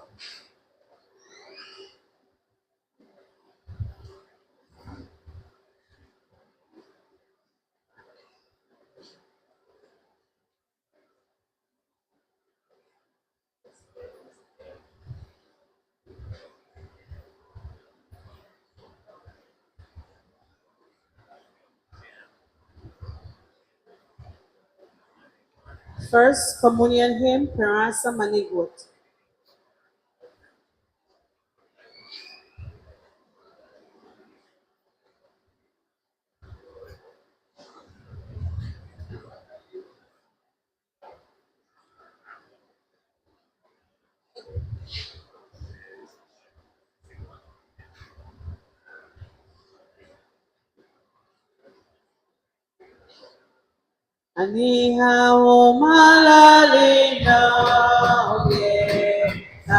First Communion Hymn, Perasa Manigot. Aniha o malalina oye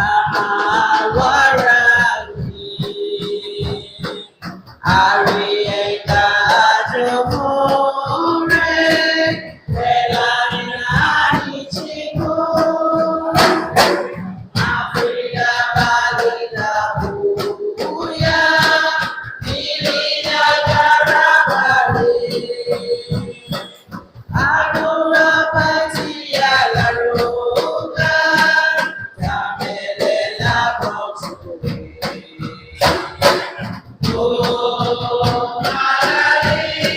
awarani arieta jomore elani chico Afrika balina buya ilina garabari Agora patia la roca, tamele la proxime. Oh, Maria,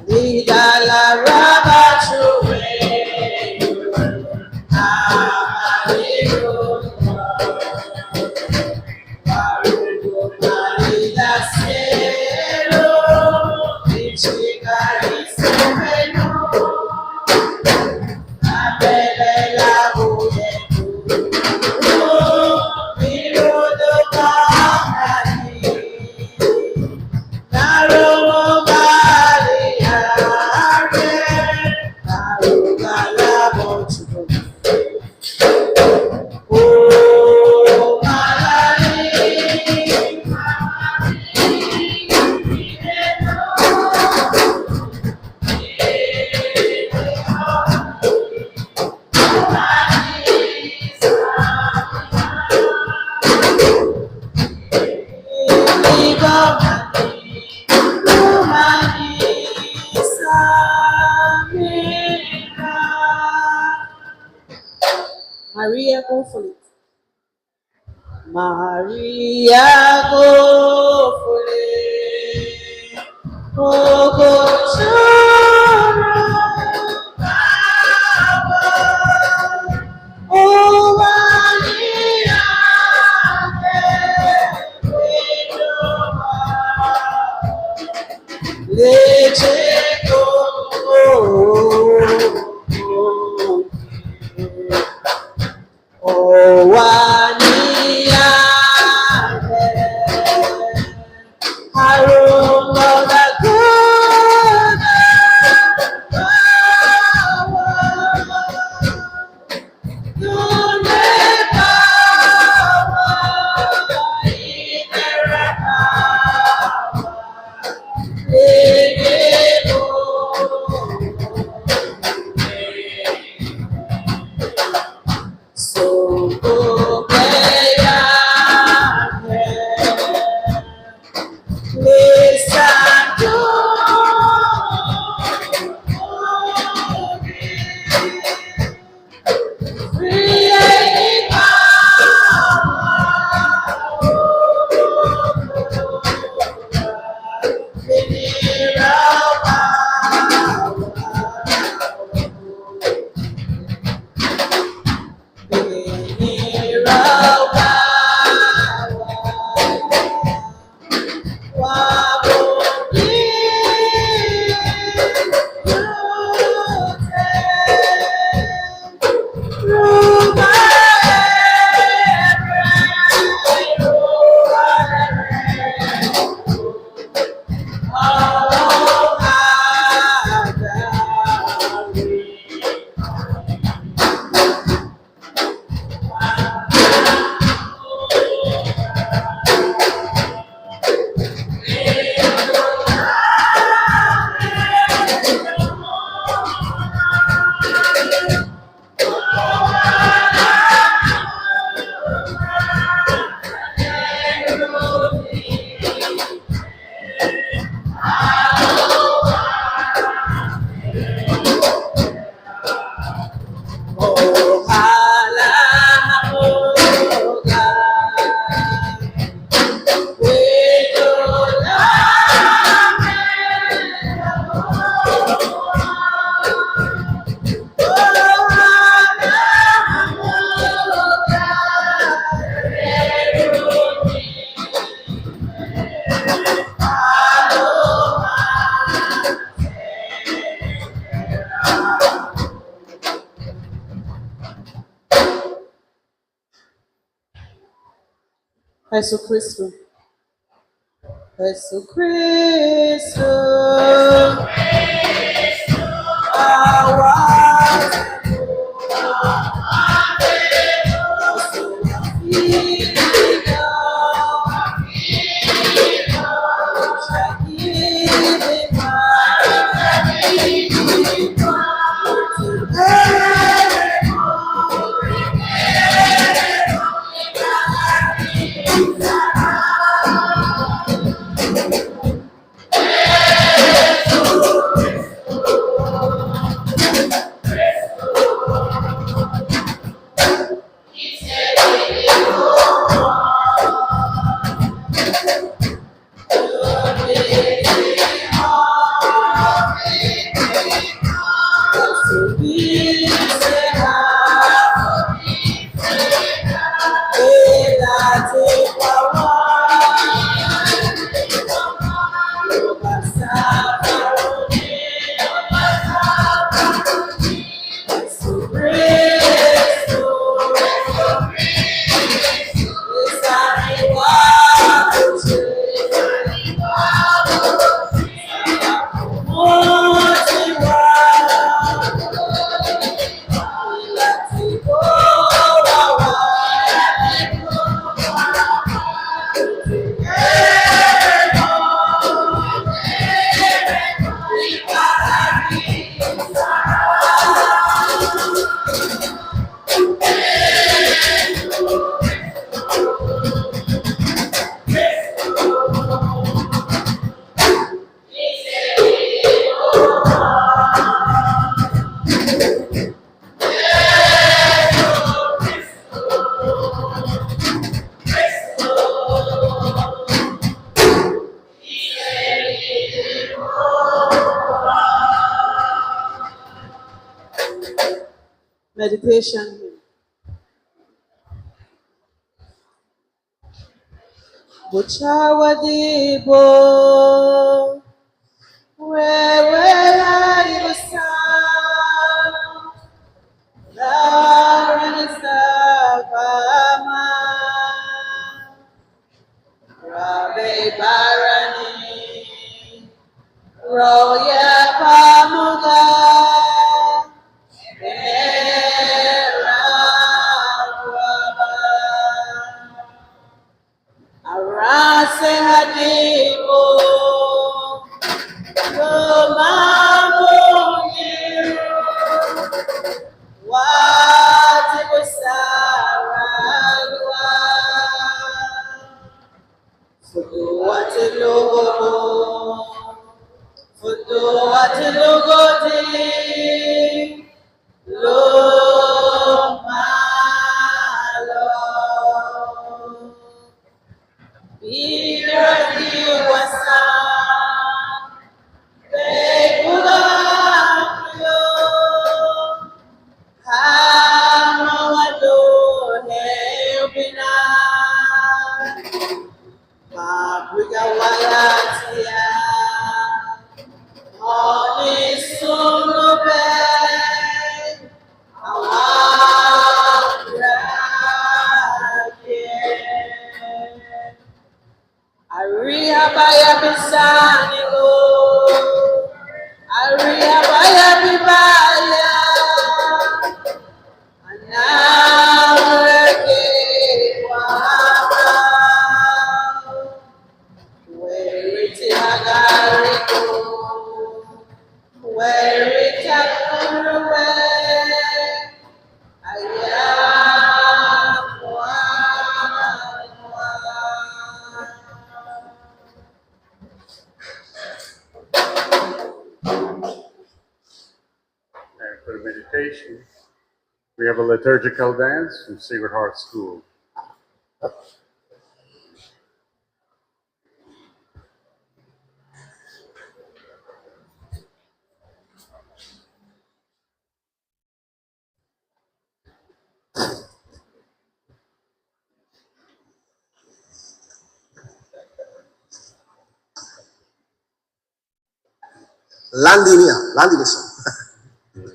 Vida la raba chue, amarelo, barugo marida cielo, Eucharistic menu, apele la buyetu, mirudo kamani. Maria, go for it. Maria, go for it. Oh, go chora, Baba. Oh, Maria, leche go. Oh, Wania, aroma the good Jesucristo. Jesucristo. Meditation. Buchawadibo, wewe alibusan, Laranasavama, Rabe Barani, Roya Pamuga, Arase hadibo, Romamu Watibu Saragwa, Fudu Watilugo, Fudu Watilugodi, Lomalo, Liturgy wasa, Begugayo, Hamawado Nebina, Mabriga Walatia, Holy Sunube, Aria baya bisani go, Aria baya bibaya, Anaweke waka, Weriti agariko, Weriti akuruwe, And for meditation, we have a liturgical dance from Sacred Heart School. Landini so. Mamija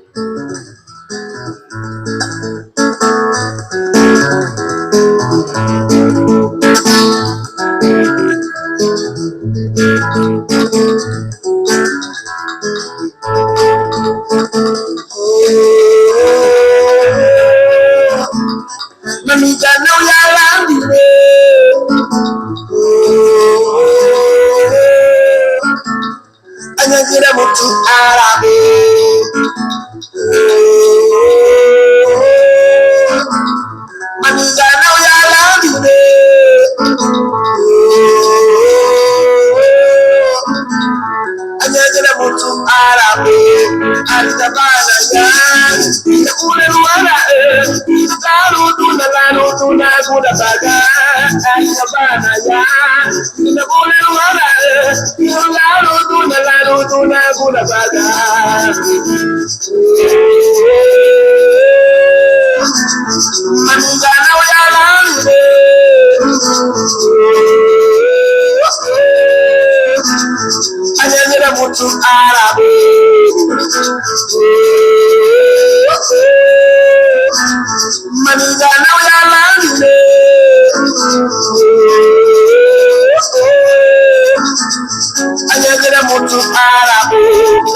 no yalandire. Anyagira mutu arabe. Mamija no yalandire. Anyagira mutu arabe. Alitabana ya. Ule luara Lalu tuna kuda baga. Alitabana ya. Ule luara Lalu tuna kuda baga. Manigana uyalambe. Anyagira mutu arabe. Manigana uyalambe. Anyagira mutu arabe.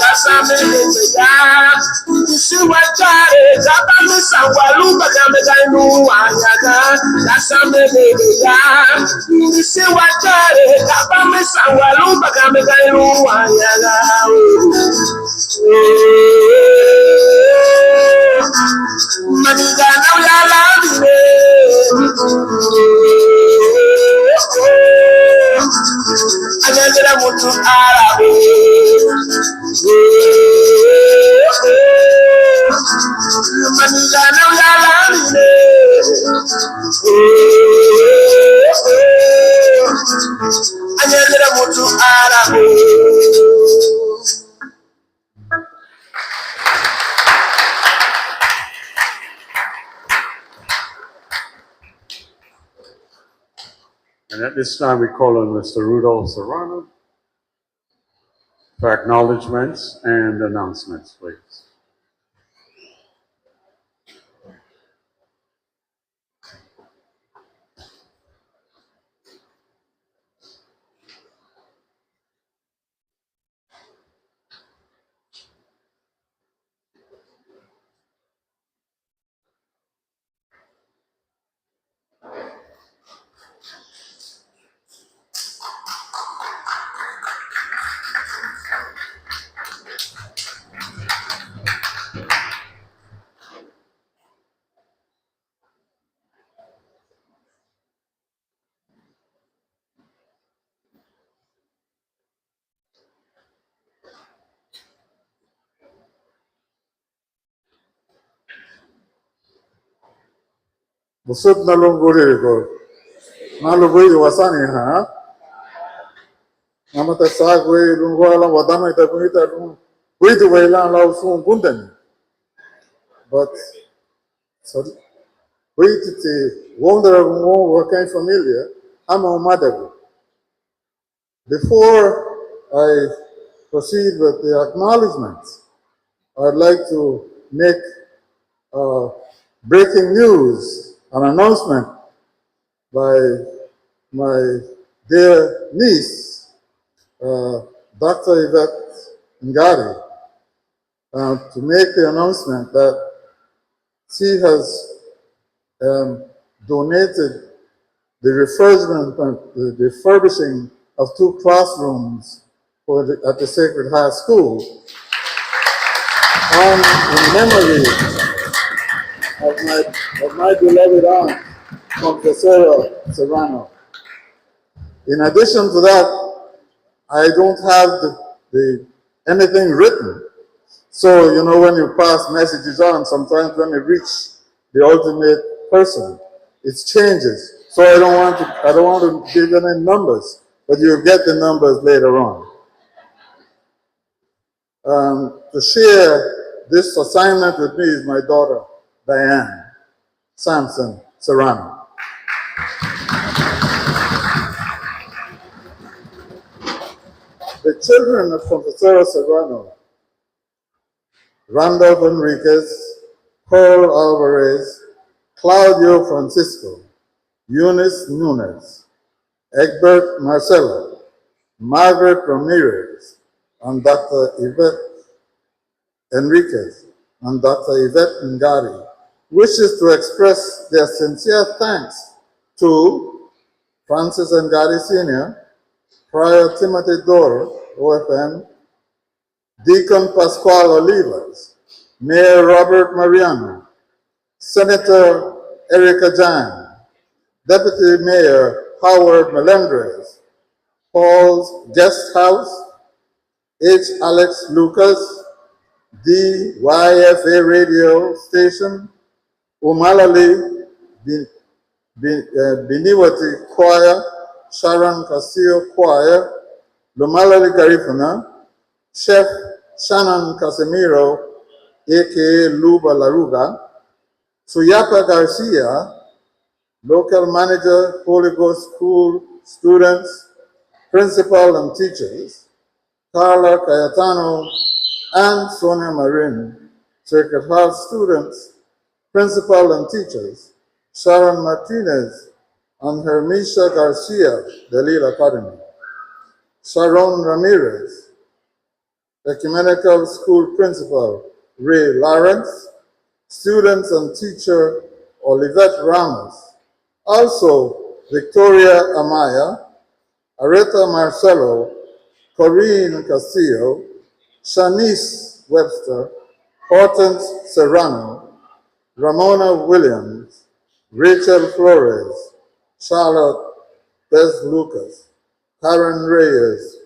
Kasame ya. Isiwa chare. Zabami sawaluba kameganu anyaga. Kasame ya. Isiwa chare. Zabami sawaluba kameganu anyaga. Manigana uyalambe. Anyagira mutu arabe. Manigana uyalambe. Anyagira mutu arabe. And at this time, we call on Mr. Rudolph Serrano for acknowledgements and announcements, please. Busut nalunguri ko. Nalunguri wasani ha. Namata sagwe lungwala wadama itapunita lung. Witu wailan lau sun bundan. But so witu te wonder mo wakai familia ama umadagu. Before I proceed with the acknowledgements, I'd like to make breaking news, an announcement by my dear niece, Dr. Yvette Ngari, to make the announcement that she has donated the refurbishing of 2 classrooms at the Sacred Heart School in memory of my beloved aunt, Professor Serrano. In addition to that, I don't have anything written. So, you know, when you pass messages on, sometimes when you reach the ultimate person, it changes. So I don't want to give any numbers, but you'll get the numbers later on. To share this assignment with me is my daughter, Diane Sampson Serrano. The children of Professor Serrano Randolph Enriquez, Pearl Alvarez, Claudio Francisco, Eunice Nunez, Egbert Marcelo, Margaret Ramirez, and Dr. Yvette Enriquez, and Dr. Yvette Ngari wishes to express their sincere thanks to Francis Ngari Sr., Prior Timothy Doro, OFM, Deacon Pascual Olivas, Mayor Robert Mariano, Senator Erica Jan, Deputy Mayor Howard Melendrez, Paul's Guest House, H. Alex Lucas, DYFA Radio Station, Umalali Biniwati Choir, Sharon Castillo Choir, Lumalali Garifuna, Chef Shannon Casemiro, aka Luba Laruga, Suyapa Garcia, local manager, Holy Ghost School students, principal and teachers, Carla Cayetano and Sonia Marin, Sacred Heart students, principal and teachers, Sharon Martinez and Hermisha Garcia, Delil Academy, Sharon Ramirez, Ecumenical School Principal, Ray Lawrence, students and teacher, Olivette Ramos, also Victoria Amaya, Aretha Marcelo, Corinne Castillo, Shanice Webster, Hortense Serrano, Ramona Williams, Rachel Flores, Charlotte Beth Lucas, Karen Reyes,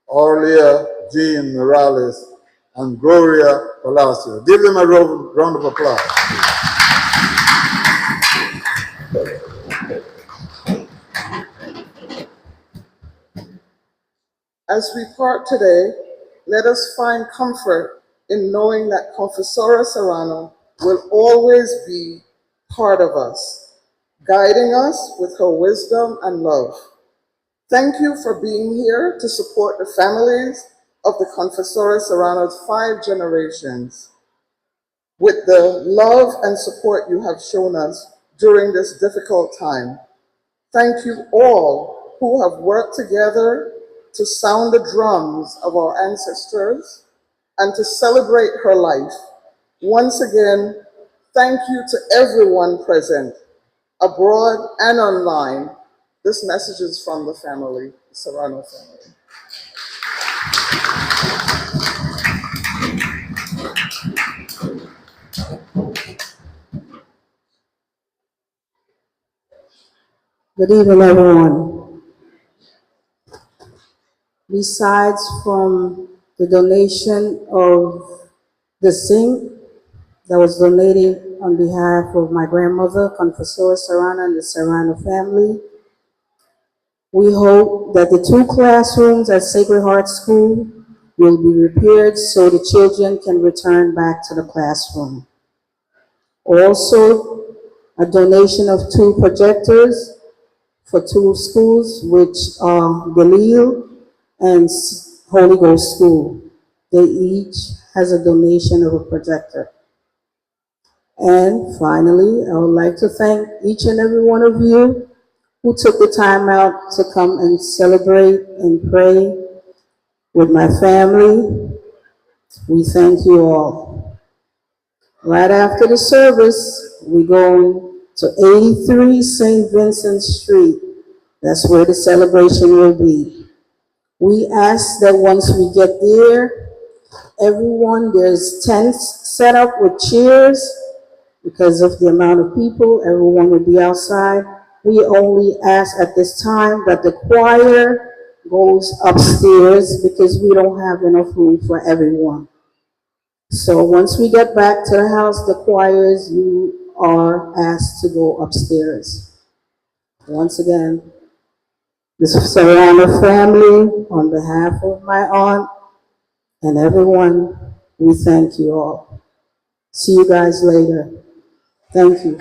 Orlia Jean Morales, and Gloria Palacio. Give them a round of applause. As we part today, let us find comfort in knowing that Confessora Serrano will always be part of us, guiding us with her wisdom and love. Thank you for being here to support the families of the Confessora Serrano's 5 generations with the love and support you have shown us during this difficult time. Thank you all who have worked together to sound the drums of our ancestors and to celebrate her life. Once again, thank you to everyone present, abroad and online. This message is from the family, the Serrano family. Good evening, everyone. Besides from the donation of the zinc that was donated on behalf of my grandmother, Confessora Serrano, and the Serrano family, we hope that the 2 classrooms at Sacred Heart School will be repaired so the children can return back to the classroom. Also, a donation of 2 projectors for 2 schools, which are Galil and Holy Ghost School. They each has a donation of a projector. And finally, I would like to thank each and every one of you who took the time out to come and celebrate and pray with my family. We thank you all. Right after the service, we're going to 83 St. Vincent Street. That's where the celebration will be. We ask that once we get there, there's tents set up with chairs because of the amount of people, everyone will be outside. We only ask at this time that the choir goes upstairs because we don't have enough room for everyone. So once we get back to the house, the choirs, you are asked to go upstairs. Once again, the Serrano family, on behalf of my aunt and everyone, we thank you all. See you guys later. Thank you.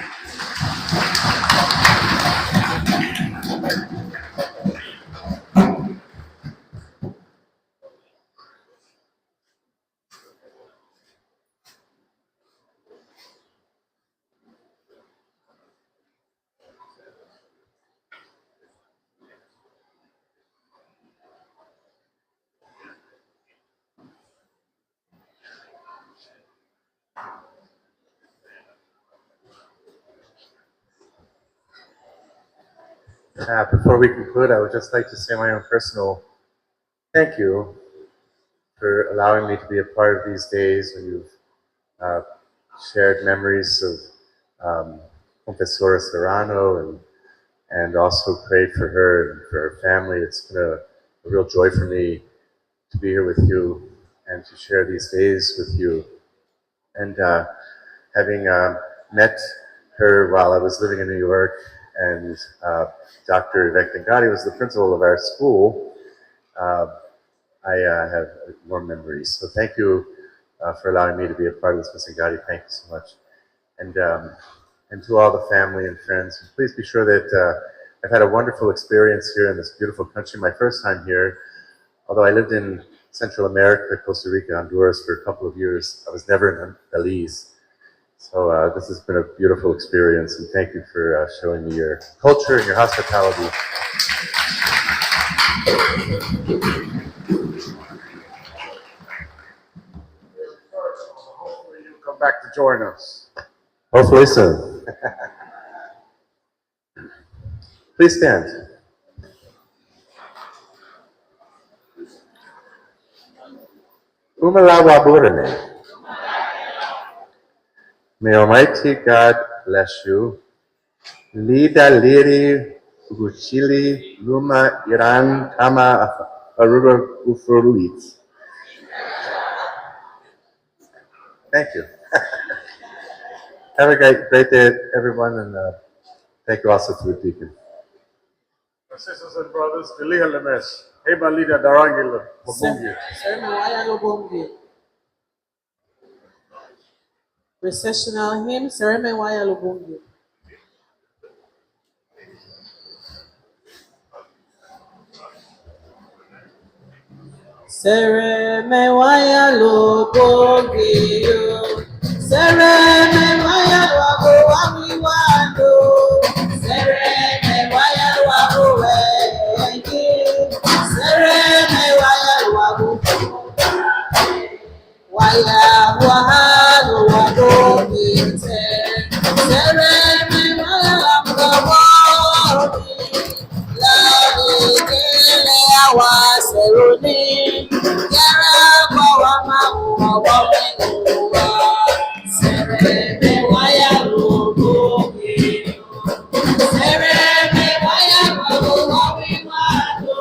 Before we conclude, I would just like to say my own personal thank you for allowing me to be a part of these days when you've shared memories of Confessora Serrano and also prayed for her and for her family. It's been a real joy for me to be here with you and to share these days with you. And having met her while I was living in New York, and Dr. Vectangati was the principal of our school, I have warm memories. So thank you for allowing me to be a part of this, Ms. Ngati. Thank you so much. And to all the family and friends, please be sure that I've had a wonderful experience here in this beautiful country. My first time here, although I lived in Central America, Costa Rica, Honduras for a couple of years, I was never in Belize. So this has been a beautiful experience, and thank you for showing me your culture and your hospitality. Hopefully you'll come back to join us. Hopefully soon. Please stand. Umalawa Burane. May Almighty God bless you. Lida Liri Uguchili Luma Iran Kama Aruba Ufuruit. Thank you. Have a great day, everyone, and thank you also to the deacon. Sisters and brothers, Kiliha Lemes, Eba Lida Darangil, Mabungi. Recessional hymn, Sereme Waya Lubungi. Sereme Waya Lubungi, Sereme Waya Wago Wamiwando, Sereme Waya Wago Wengi, Sereme Waya Wago Waya Wahalo Wago Mite, Sereme Waya Wago Lani Kele Awa Seruni, Yara Bawa Mawa Wamenuwa, Sereme Waya Lubuki, Sereme Waya Wago Wamiwando,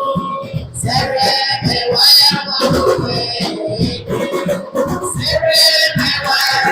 Sereme Waya Wago Wengi, Sereme Waya